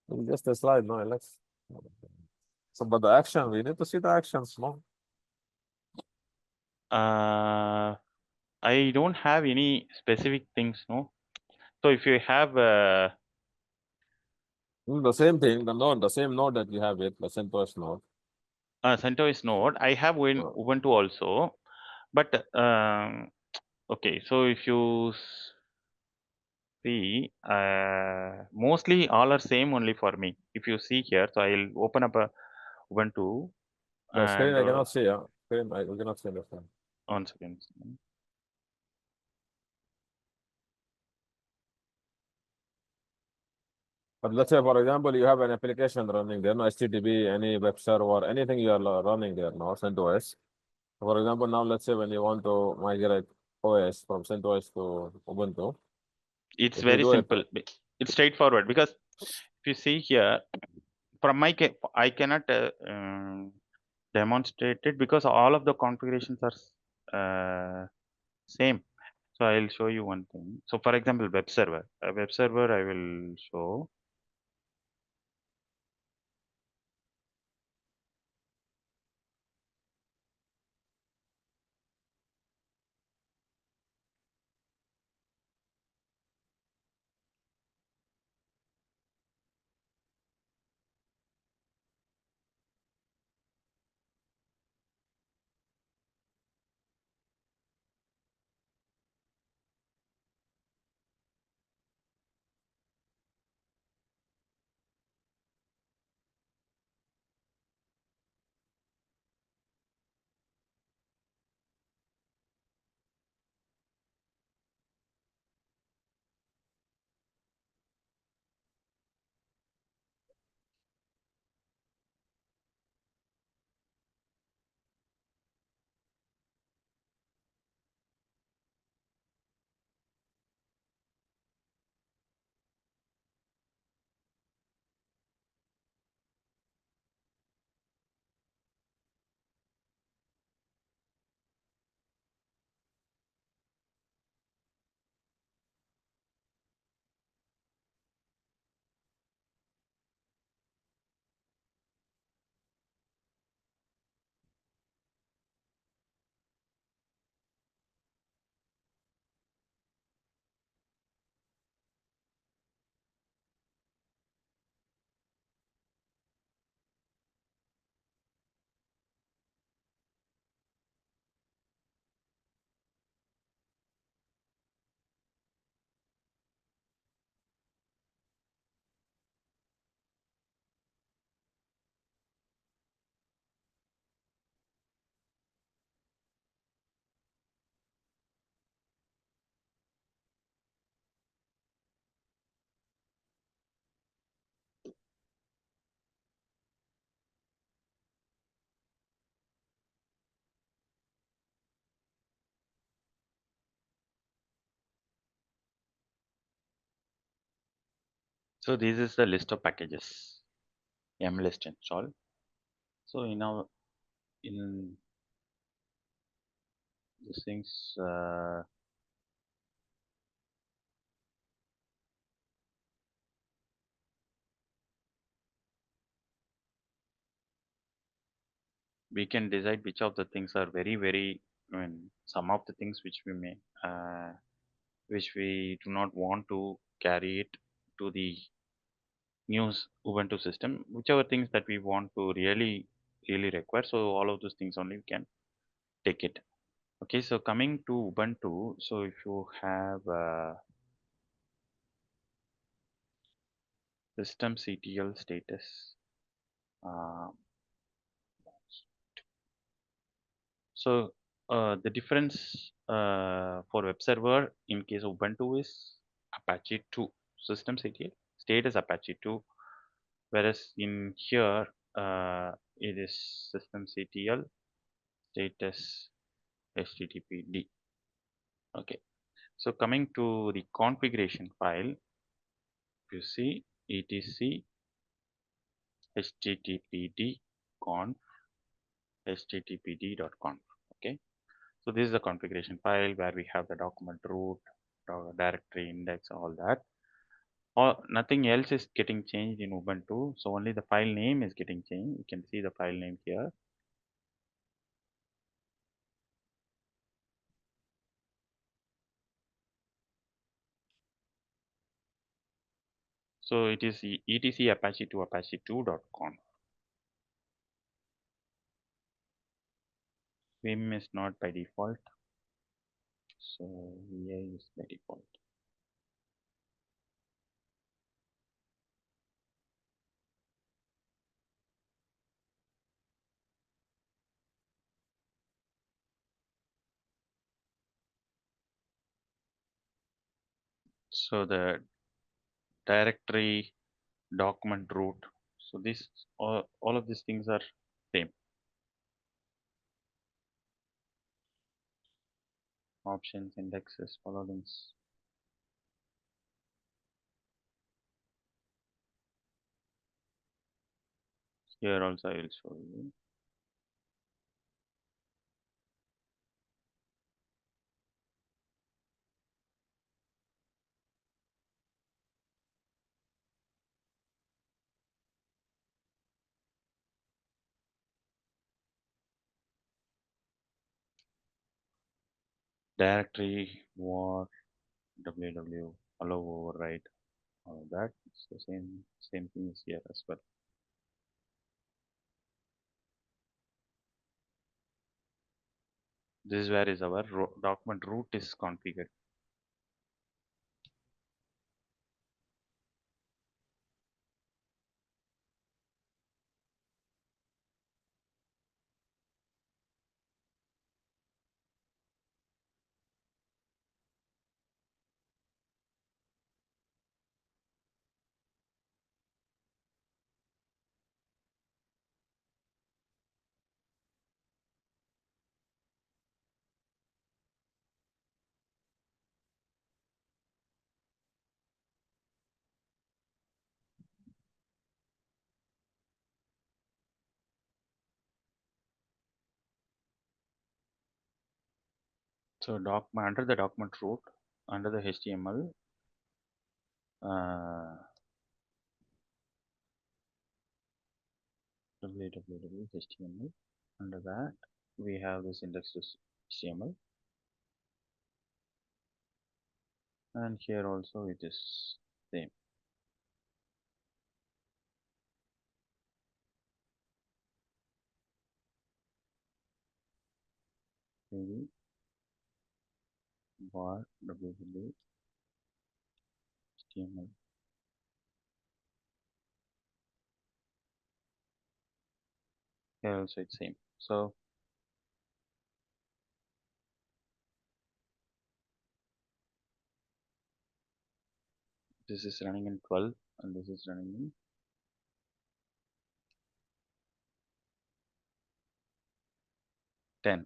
It's just a slide, no, Alex. So, but the action, we need to see the actions, no? I don't have any specific things, no. So if you have The same thing, the same node that we have it, the CentOS node. CentOS node, I have in Ubuntu also, but okay. So if you see, mostly all are same only for me. If you see here, so I'll open up a Ubuntu. The screen And I cannot see, yeah. Screen I cannot see the screen. 1 second. But let's say, for example, you have an application running there, no HTTP, any web server, anything you are running there now, CentOS. For example, now let's say when you want to migrate OS from CentOS to Ubuntu. It's very simple. It's straightforward because if you see here, from my I cannot demonstrate it because all of the configurations are same. So I'll show you one thing. So for example, web server. A web server I will show. So this is the list of packages. YAML list install. So in these things, we can decide which of the things are very, I mean, some of the things which we may, which we do not want to carry it to the new Ubuntu system, whichever things that we want to really require. So all of those things only we can take it. Okay, so coming to Ubuntu, so if you have systemctl status, uh, so the difference for web server in case of Ubuntu is Apache 2 systemctl state is Apache 2, whereas in here it is systemctl status httpd. Okay, so coming to the configuration file, you see etc httpd conf httpd.conf. Okay, so this is the configuration file where we have the document root, directory index, all that. Nothing else is getting changed in Ubuntu, so only the file name is getting changed. You can see the file name here. So it is etc apache to apache2.conf. Vim is not by default, so VA is by default. So the directory, document root, so this all of these things are same. options, indexes, follow links. Here also I will show you. Directory var ww allow override. That is the same thing is here as well. This is where is our document root is configured. So under the document root, under the HTML, www.html. Under that, we have this index.html, and here also it is same. Maybe var www.html. Here also it's same. So this is running in 12, and this is running in 10.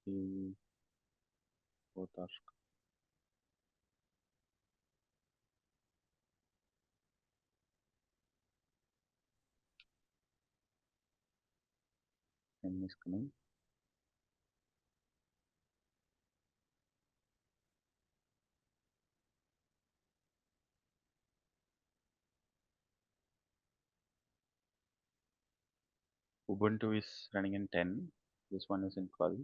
See, both are 10 is coming. Ubuntu is running in 10. This one is in 12.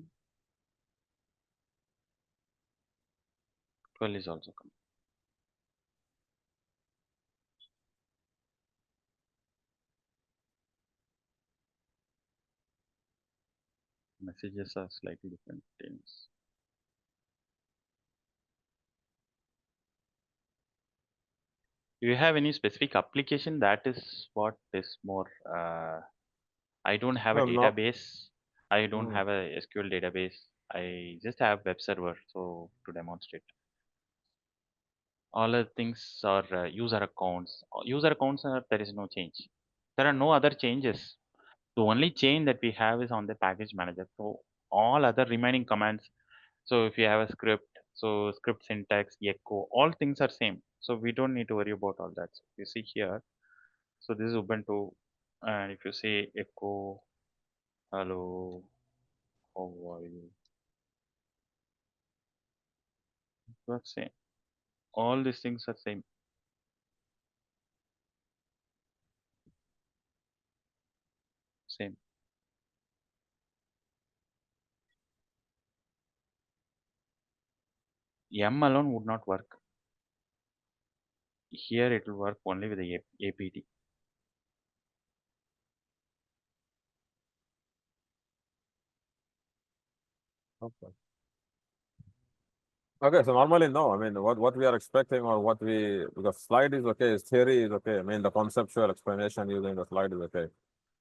12 is also coming. Messages are slightly different things. Do you have any specific application? That is what is more. I don't have a Well, no. database. I don't have a SQL database. I just have web server. So to demonstrate, all the things are user accounts. User accounts are there is no change. There are no other changes. The only change that we have is on the package manager. So all other remaining commands. So if you have a script, so script syntax, echo, all things are same. So we don't need to worry about all that. So you see here. So this is Ubuntu, and if you say echo, hello, how are you? That's same. All these things are same. Same. M alone would not work. Here it will work only with the APT. Okay. Okay, so normally no. I mean, what we are expecting or what we because slide is okay, theory is okay. I mean, the conceptual explanation using the slide is okay.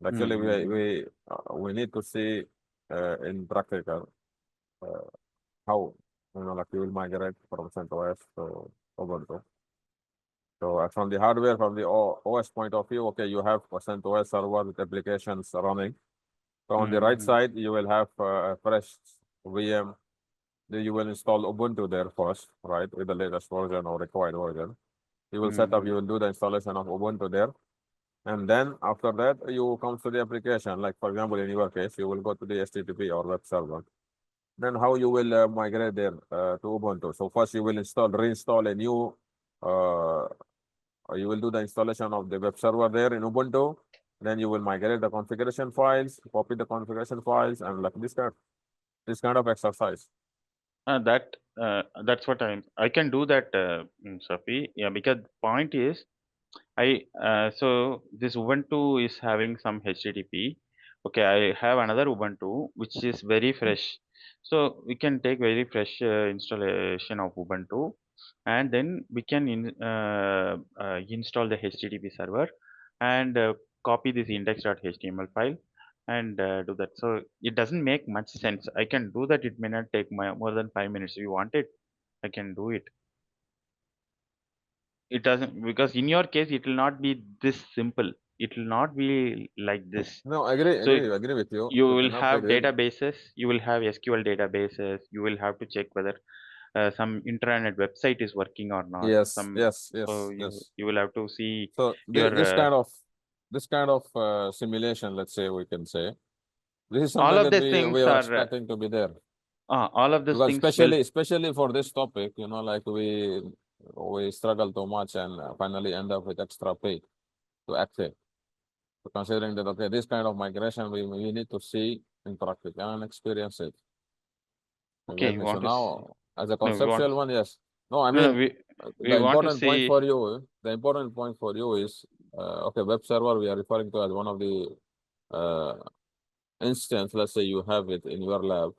Actually, we need to see in practical how like you will migrate from CentOS to Ubuntu. So from the hardware, from the OS point of view, okay, you have a CentOS server with applications running. So on the right side, you will have a fresh VM. Then you will install Ubuntu there first, right, with the latest version or required version. You will set up, you will do the installation of Ubuntu there. And then after that, you come to the application. Like, for example, in your case, you will go to the HTTP or web server. Then how you will migrate there to Ubuntu. So first you will reinstall a new, you will do the installation of the web server there in Ubuntu. Then you will migrate the configuration files, copy the configuration files, and like this kind of exercise. That's what I can do that, Safi. Yeah, because point is so this Ubuntu is having some HTTP. Okay, I have another Ubuntu which is very fresh. So we can take very fresh installation of Ubuntu, and then we can install the HTTP server and copy this index.html file and do that. So it doesn't make much sense. I can do that. It may not take more than 5 minutes. If you want it, I can do it. It doesn't, because in your case it will not be this simple. It will not be like this. No, So agree with you. you You will cannot have take it. databases, you will have SQL databases, you will have to check whether some intranet website is working or not. Yes, Some yes, So yes, yes. you will have to see So your this kind of simulation, let's say we can say, this is all something of that these we things are are expecting to be there. all of these Because things will especially for this topic, like we struggle too much and finally end up with extra pay to active. So considering that, okay, this kind of migration we need to see in practice and experience it. You okay. get You me? So want to now, as a no we want conceptual one, yes. No, I no no mean, we want to see. the important point for you is, okay, web server we are referring to as one of the uh, instance. Let's say you have it in your lab.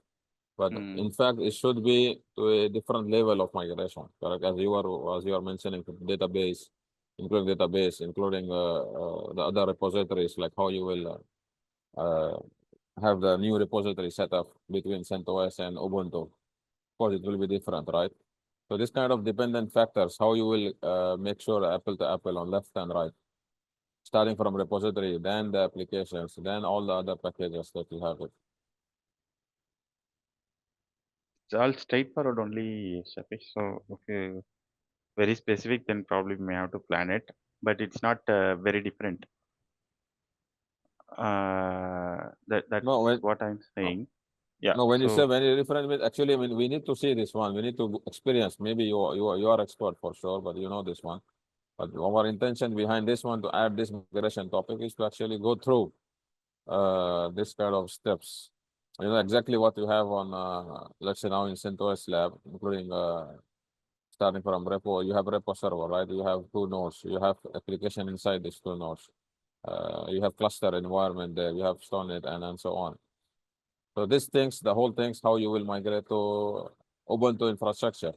But in fact, it should be to a different level of migration, correct? As you are mentioning, database, including the other repositories, like how you will have the new repository set up between CentOS and Ubuntu. Of course, it will be different, right? So this kind of dependent factors, how you will make sure apple to apple on left and right, starting from repository, then the applications, then all the other packages that you have it. It's all straightforward only, Shafiq. So okay, very specific, then probably may have to plan it, but it's not very different. That's No, when what I'm saying. Yeah. No, when you say So very different, actually, I mean, we need to see this one. We need to experience. Maybe you are expert for sure, but you know this one. But our intention behind this one to add this migration topic is to actually go through this kind of steps. You know exactly what you have on let's say now in CentOS lab, including starting from repo. You have repo server, right? You have two nodes. You have application inside these two nodes. You have cluster environment there. You have Stonenet and so on. So these things, the whole things, how you will migrate to Ubuntu infrastructure.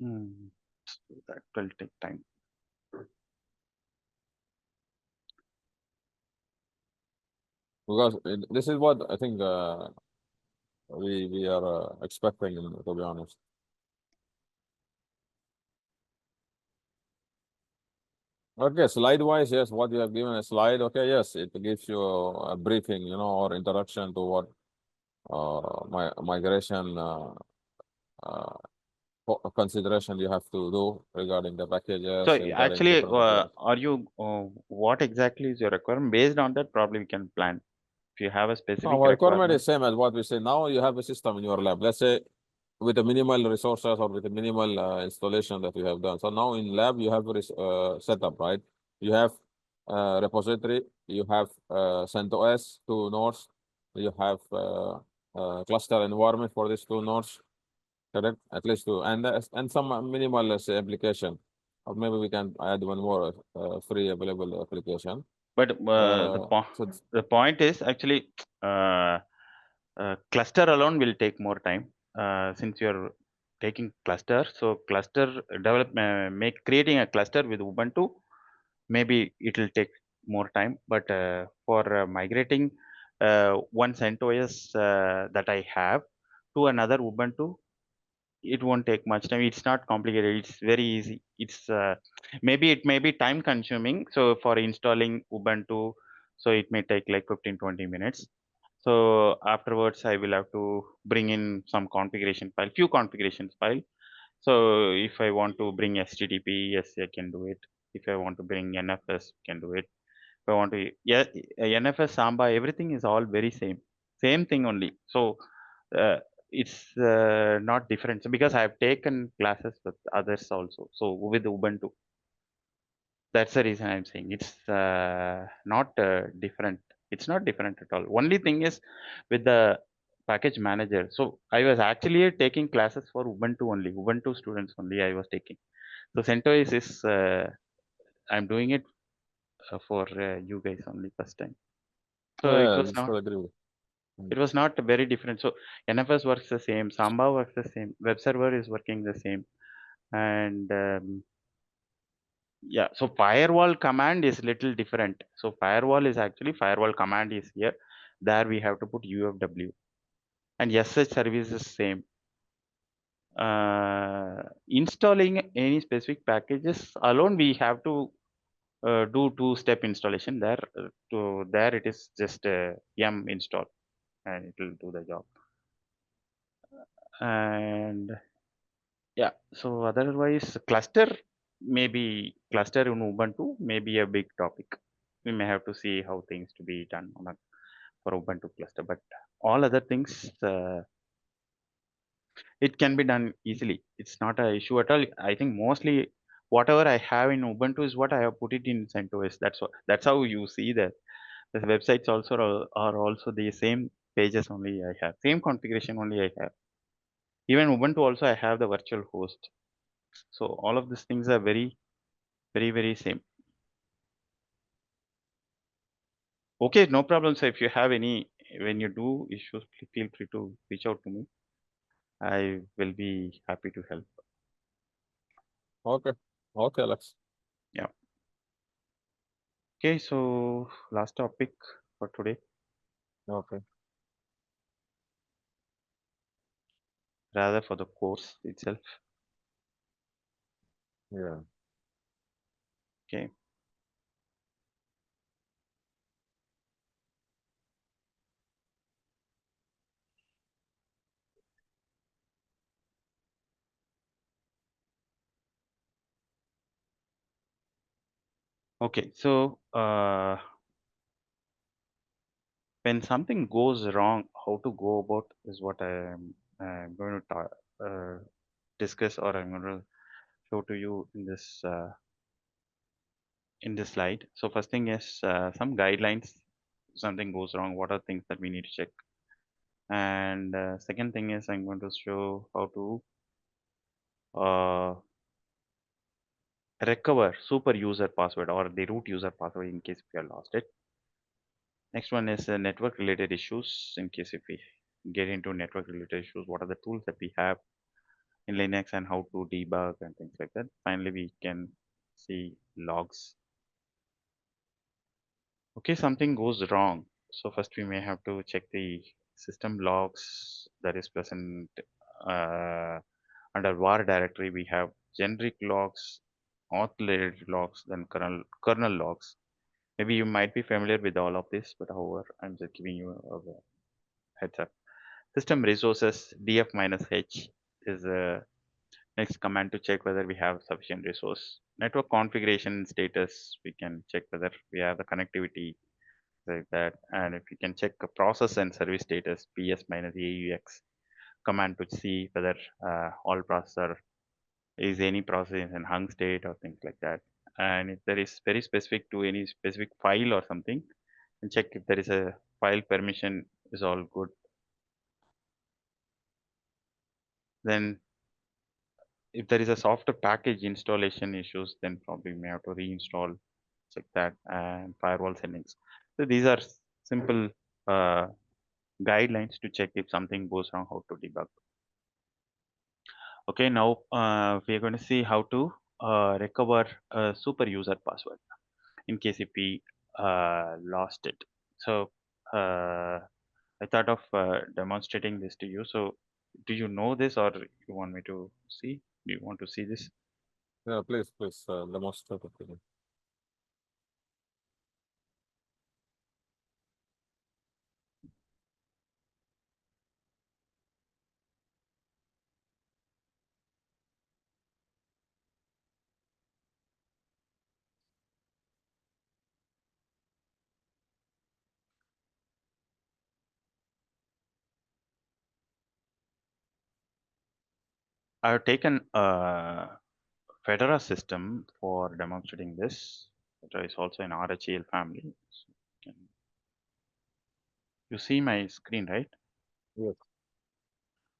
that will take time. Because this is what I think we are expecting, to be honest. Okay, slide wise, yes, what you have given a slide. Okay, yes, it gives you a briefing, or introduction to what migration uh, consideration you have to do regarding the So packages, regarding actually, different packages. are you what exactly is your requirement? Based on that, probably we can plan. If you have a No, specific our requirement requirement, is same as what we say. Now you have a system in your lab. Let's say with a minimal resources or with a minimal installation that you have done. So now in lab you have a setup, right? You have repository, you have CentOS, two nodes, you have cluster environment for these two nodes, correct? At least two, and some minimal let's say application, or maybe we can add one more free available application. but So the point is actually cluster alone will take more time since you're taking cluster. So cluster creating a cluster with Ubuntu, maybe it will take more time. But for migrating one CentOS that I have to another Ubuntu, it won't take much time. It's not complicated. It's very easy. It's maybe it may be time consuming. So for installing Ubuntu, So it may take like 15-20 minutes. So afterwards, I will have to bring in some configuration file, few configurations file. So if I want to bring HTTP, yes, I can do it. If I want to bring NFS, can do it. If I want to, yeah, NFS, Samba, everything is all very same thing only. So uh, it's not different. So because I have taken classes with others also. So with Ubuntu, that's the reason I'm saying it's not different. It's not different at all. Only thing is with the package manager. So I was actually taking classes for Ubuntu only, Ubuntu students only. I was taking. So CentOS is I'm doing it for you guys only first time. So Yeah, this will agree with. it was not very different. So NFS works the same, Samba works the same, web server is working the same, and yeah, so firewall command is little different. So firewall is actually firewall command is here. There we have to put UFW, and SSH service is same. Installing any specific packages alone, we have to do two-step installation. There, to there it is just yum install, and it will do the job. And yeah, so otherwise cluster, maybe cluster in Ubuntu may be a big topic. We may have to see how things to be done on a, for Ubuntu cluster, but all other things it can be done easily. It's not a issue at all. I think mostly whatever I have in Ubuntu is what I have put it in CentOS. That's how you see that the websites also are also the same pages only I have, same configuration only I have. Even Ubuntu also I have the virtual host. So all of these things are very same. Okay, no problem. So if you have any, when you do issues, feel free to reach out to me. I will be happy to help. Okay. Okay, Alex. Yeah. Okay, so last topic for today, Okay. rather for the course itself. Yeah. Okay. Okay, so when something goes wrong, how to go about is what I'm going to discuss, or I'm going to show to you in this slide. So first thing is some guidelines. If something goes wrong, what are things that we need to check? And second thing is I'm going to show how to uh, recover super user password or the root user password in case if you have lost it. Next one is network related issues. In case if we get into network related issues, what are the tools that we have in Linux and how to debug and things like that. Finally, we can see logs. Okay, something goes wrong. So first we may have to check the system logs that is present uh, under var directory. We have generic logs, auth related logs, then kernel logs. Maybe you might be familiar with all of this, but however, I'm just giving you a heads up. System resources df minus h is a next command to check whether we have sufficient resource. Network configuration status, we can check whether we have the connectivity like that. And if you can check a process and service status, ps minus aux command to see whether all processor is any process in hung state or things like that. And if there is very specific to any specific file or something, and check if there is a file permission is all good. Then if there is a software package installation issues, then probably we may have to reinstall, check that, and firewall settings. So these are simple uh, guidelines to check if something goes wrong, how to debug. Okay, now we are going to see how to recover a super user password in case if we lost it. So I thought of demonstrating this to you. So do you know this, or you want me to see? Do you want to see this? Yeah, please, demonstrate it to me. I've taken a Fedora system for demonstrating this. Fedora is also an RHEL family. So you see my screen, right? Yes.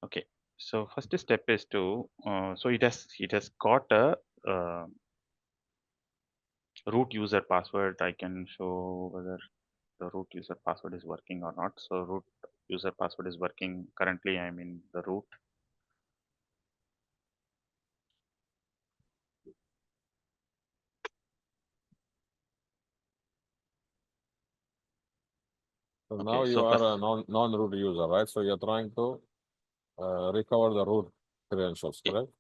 Okay. So first step is to so it has got a uh, root user password. I can show whether the root user password is working or not. So root user password is working. Currently, I'm in the root. So Okay. now you So first, are a non-root user, right? So you're trying to recover the root credentials, okay. correct?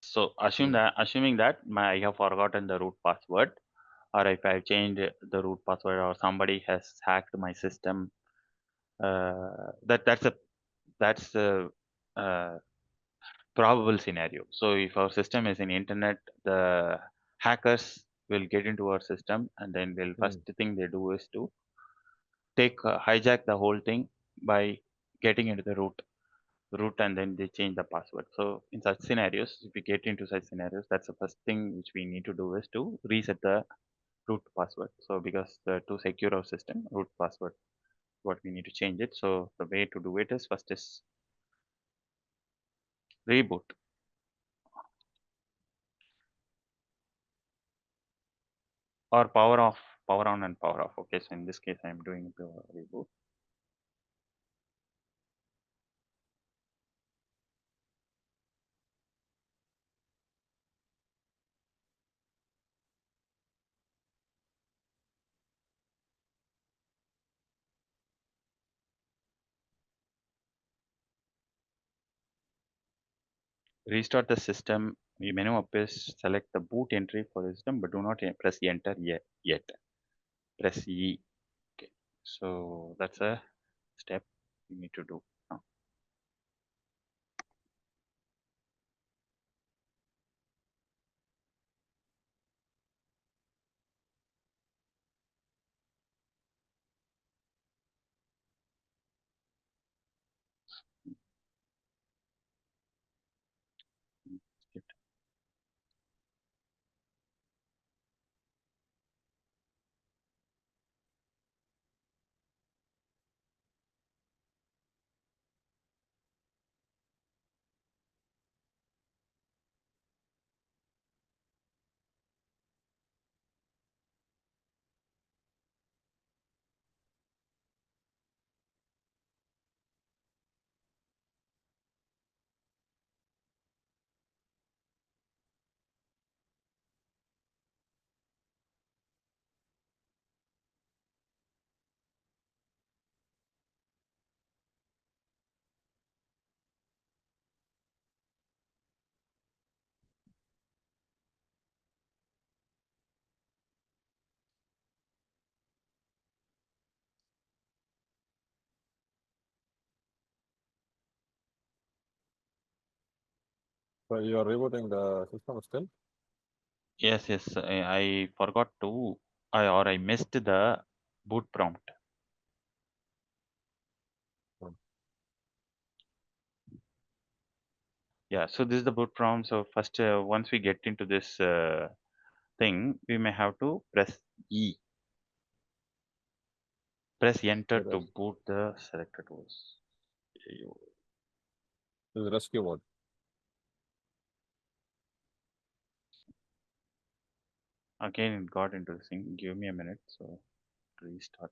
So Mm. assuming that I have forgotten the root password, or if I've changed the root password, or somebody has hacked my system, that's a uh, probable scenario. So if our system is in internet, the hackers will get into our system, and then they'll first Mm. thing they do is to hijack the whole thing by getting into the root, and then they change the password. So in such scenarios, if we get into such scenarios, that's the first thing which we need to do is to reset the root password. So because to secure our system, root password, what we need to change it. So the way to do it is first is reboot or power off, power on and power off. Okay, so in this case, I'm doing the reboot. Restart the system. The menu appears. Select the boot entry for the system, but do not press enter yet. Press E. Okay. So that's a step we need to do now. So you are rebooting the system still? Yes. I forgot to, I missed the boot prompt. Mm. Yeah, so this is the boot prompt. So first, once we get into this thing, we may have to press E, press enter Let to us. boot the selected tools. This is rescue mode. Again, it got into this thing. Give me a minute. So restart.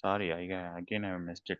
Sorry, again I missed it.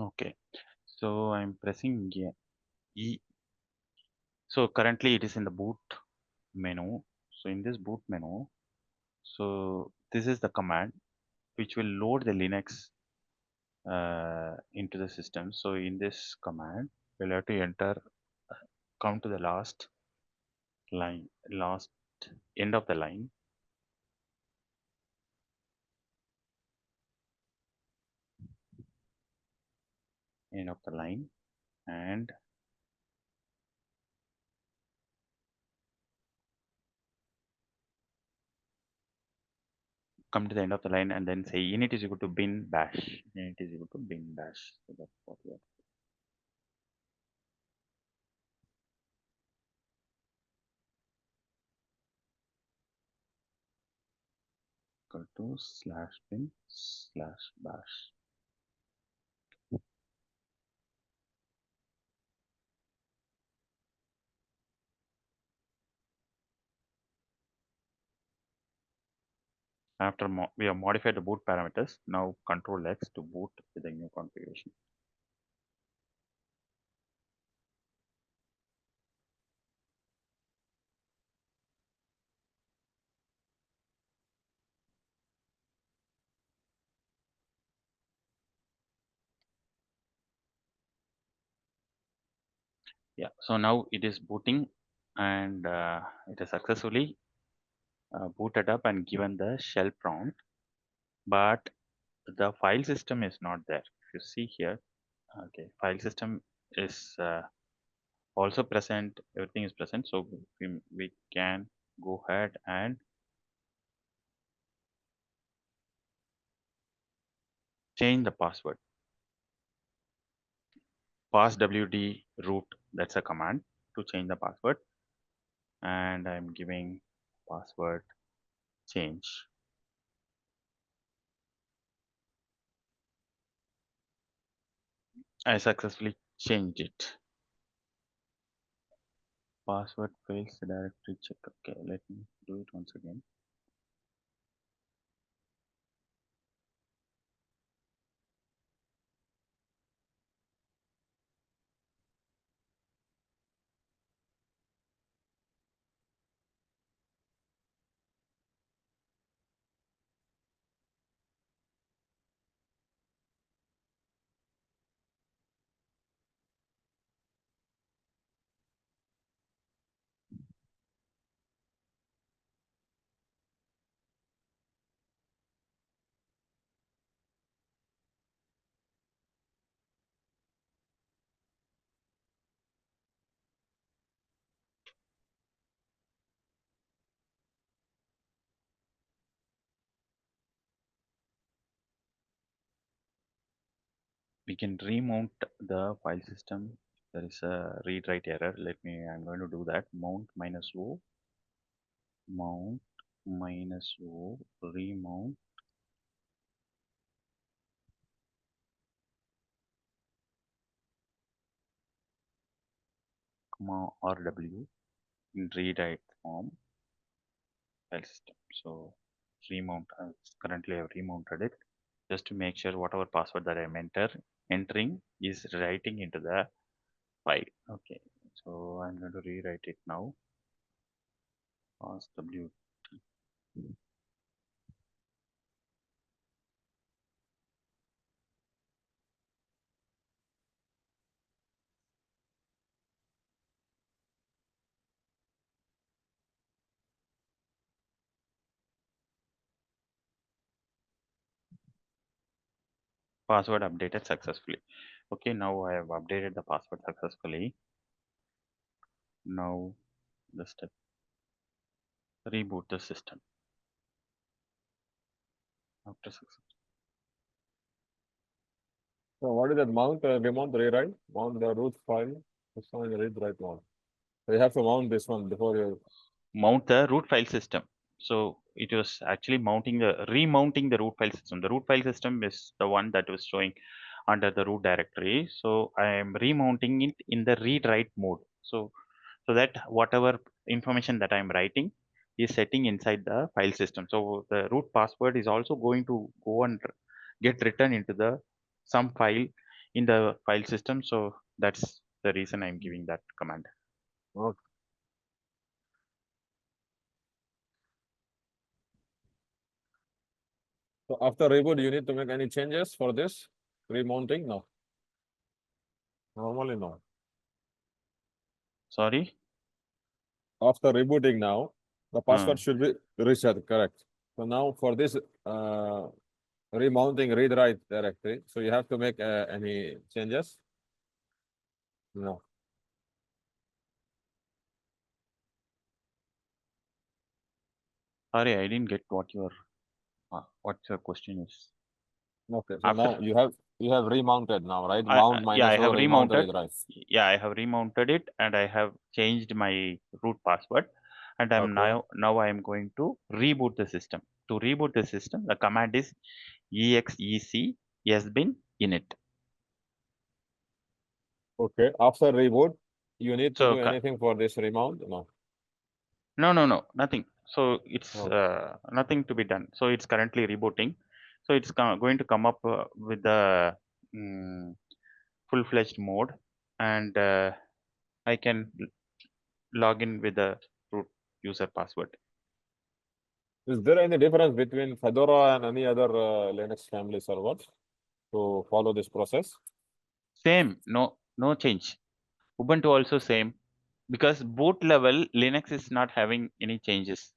Okay, so I'm pressing E. So currently it is in the boot menu. So in this boot menu, so this is the command which will load the Linux into the system. So in this command, we'll have to enter, come to the last line, last end of the line, end of the line, and come to the end of the line and then say init is equal to bin bash. Init is equal to bin bash. So that's what we are equal to slash bin slash bash. After we have modified the boot parameters, now Control X to boot with the new configuration. Yeah, so now it is booting and it has successfully booted up and given the shell prompt, but the file system is not there. If you see here, okay, file system is also present, everything is present. So we can go ahead and change the password. Passwd root, that's a command to change the password. And I'm giving password change. I successfully changed it. Password fails the directory check. Okay, let me do it once again. we can remount the file system. There is a read write error. I'm going to do that. Mount minus o, mount minus o, remount, comma rw in read write form file system. So remount. Currently I've remounted it just to make sure whatever password that I'm entering is writing into the file. Okay, so I'm going to rewrite it now. Passwd. Password updated successfully. Okay, now I have updated the password successfully. Now the step, reboot the system after success. So what is that mount, remount, rewrite? Mount the root file, this one read write mount. So you have to mount this one before you. Mount the root file system. So it was actually remounting the root file system. The root file system is the one that was showing under the root directory. So I am remounting it in the read write mode. So that whatever information that I'm writing is setting inside the file system. So the root password is also going to go and get written into the some file in the file system. So that's the reason I'm giving that command. Okay. So after reboot, you need to make any changes for this remounting? No. Normally, no. Sorry. After rebooting now, the password should be reset, correct? So now for this remounting read write directory, so you have to make any changes? No. Sorry, I didn't get what your question is. Okay, so now you have remounted now, right? Mount minus yeah, I have remount remounted. read write. Yeah, I have remounted it and I have changed my root password, and I'm Okay. now I am going to reboot the system. To reboot the system, the command is exec sbin init. Okay. After reboot, you need to So do anything for this remount? No. no, nothing. So it's Okay. nothing to be done. So it's currently rebooting. So it's going to come up with the full-fledged mode, and I can log in with the root user password. Is there any difference between Fedora and any other Linux family servers to follow this process? Same, no change. Ubuntu also same, because boot level Linux is not having any changes.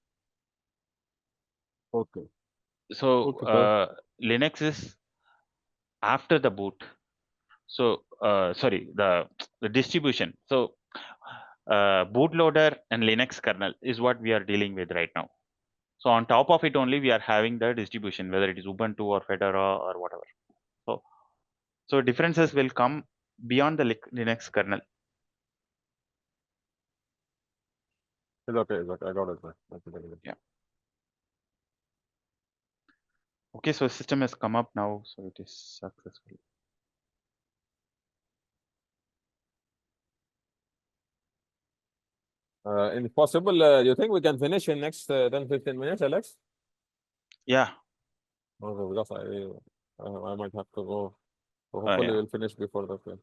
Okay. So Okay. Linux is after the boot. So sorry, the distribution. So bootloader and Linux kernel is what we are dealing with right now. So on top of it only we are having the distribution, whether it is Ubuntu or Fedora or whatever. So differences will come beyond the Linux kernel. It's okay. It's okay. I got it. Yeah. Okay, so system has come up now, so it is successful. If possible, you think we can finish in next 10-15 minutes, Alex? Yeah. Okay, because I might have to go. So hopefully Yeah. we'll finish before the film.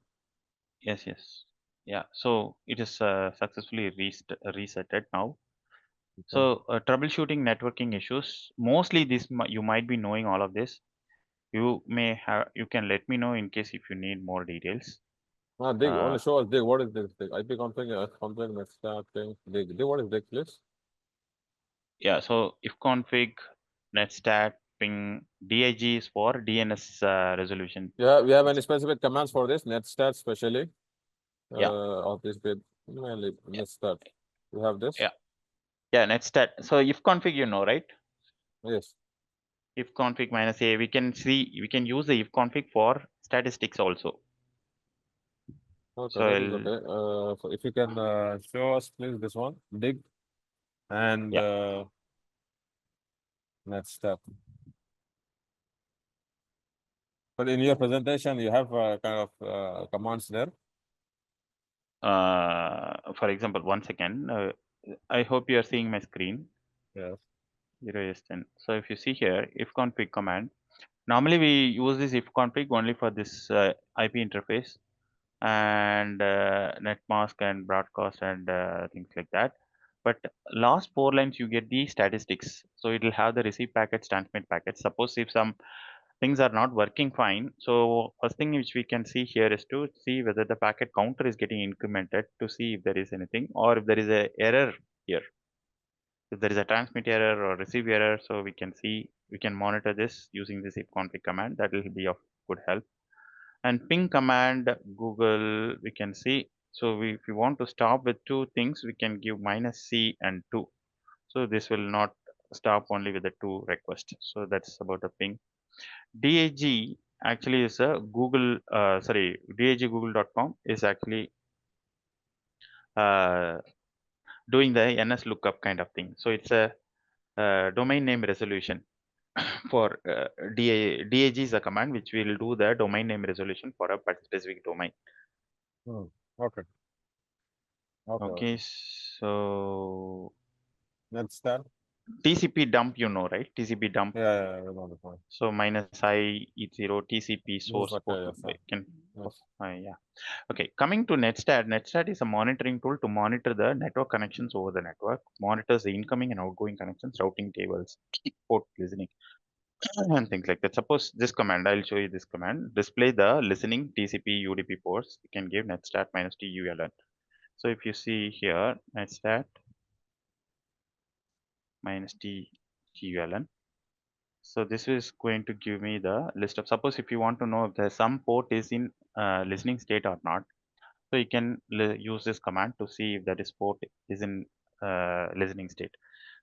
Yes. Yeah. So it is successfully resetted now. Okay. So troubleshooting networking issues. Mostly this you might be knowing all of this. You can let me know in case if you need more details. Dig, only show us dig. What is this dig? IP config, config, next thing. Dig. Dig, what is dig, please? Yeah. So if config, netstat, ping, dig is for DNS resolution. Yeah, we have any specific commands for this? Netstat, especially. Yeah. Of this bit. Mainly netstat. We have this. Yeah. Netstat. So if config, you know, right? Yes. If config -a, we can use the if config for statistics also. Okay, So that is okay. So if you can show us, please, this one, dig and yeah. next step. But in your presentation, you have kind of commands there. For example, one second. I hope you are seeing my screen. Yes. 0s10. So if you see here, ifconfig command. Normally we use this ifconfig only for this IP interface and netmask and broadcast and things like that. But last 4 lines you get the statistics. So it will have the receive packets, transmit packets. Suppose if some things are not working fine. So first thing which we can see here is to see whether the packet counter is getting incremented to see if there is anything or if there is a error here. If there is a transmit error or receive error, so we can see, we can monitor this using this ifconfig command. That will be of good help. And ping command, Google, we can see. So if we want to stop with two things, we can give -c and 2. So this will not stop only with the 2 request. So that's about the ping. DAG actually is a Google, daggoogle.com is actually uh, doing the NS lookup kind of thing. So it's a domain name resolution for DAG is a command which will do the domain name resolution for a specific domain. Okay. Okay, so Next step. TCP dump, you know, right? TCP dump. Yeah, I know the point. So -I e0 TCP source port. Can Yes. yeah. Okay, coming to netstat. Netstat is a monitoring tool to monitor the network connections over the network. Monitors the incoming and outgoing connections, routing tables, port listening, and things like that. Suppose this command, I'll show you this command. Display the listening TCP UDP ports. You can give netstat -TULN. So if you see here, netstat -TULN. So this is going to give me the list of, suppose if you want to know if there's some port is in listening state or not. So you can use this command to see if that is port is in listening state.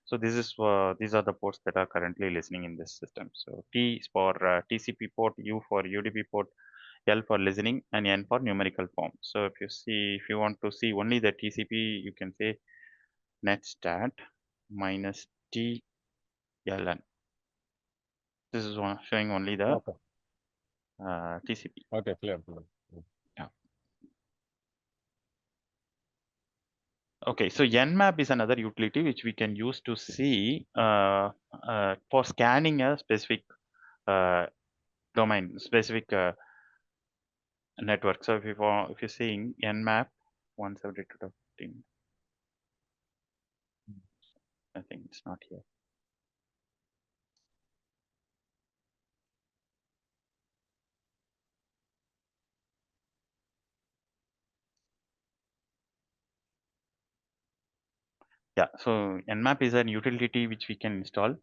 So this is these are the ports that are currently listening in this system. So T is for TCP port, U for UDP port, L for listening, and N for numerical form. So if you see, if you want to see only the TCP, you can say netstat -TLN. This is showing only the TCP. Okay, clear. Yeah. Okay, so Nmap is another utility which we can use to see for scanning a specific domain, specific network. So if you're seeing Nmap 172.15, I think it's not here. Yeah, so Nmap is an utility which we can install.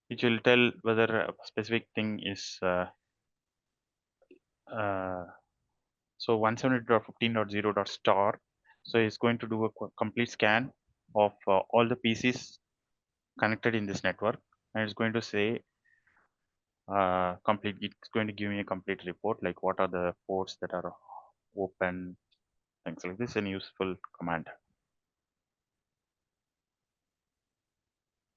Which will tell whether a specific thing is so 170.15.0.star. So it's going to do a complete scan of all the PCs connected in this network, and it's going to say complete. It's going to give me a complete report, like what are the ports that are open, things like this. An useful command.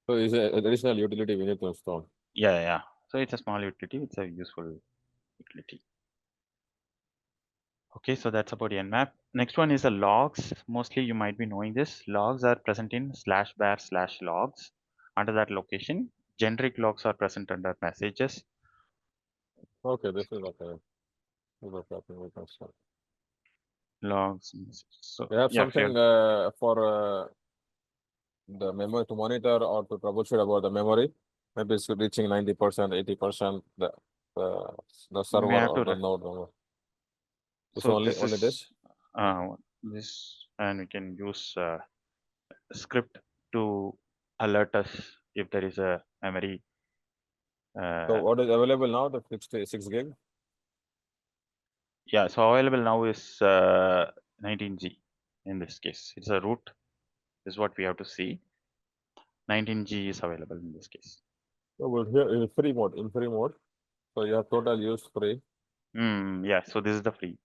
So it's an additional utility we need to install. Yeah. So it's a small utility. It's a useful utility. Okay, so that's about Nmap. Next one is the logs. Mostly you might be knowing this. Logs are present in /var/logs. Under that location, generic logs are present under messages. Okay, this is okay. Logs. So we have yeah, something for the memory to monitor or to troubleshoot about the memory. Maybe it's reaching 90%, 80%, the server we have or to. the node. It's So only this is this. this, and we can use script to alert us if there is a memory. So what is available now? The 66 gig. Yeah, so available now is 19G in this case. It's a root is what we have to see. 19G is available in this case. So we're here in free mode. So you have total use free. Yeah, so this is the free.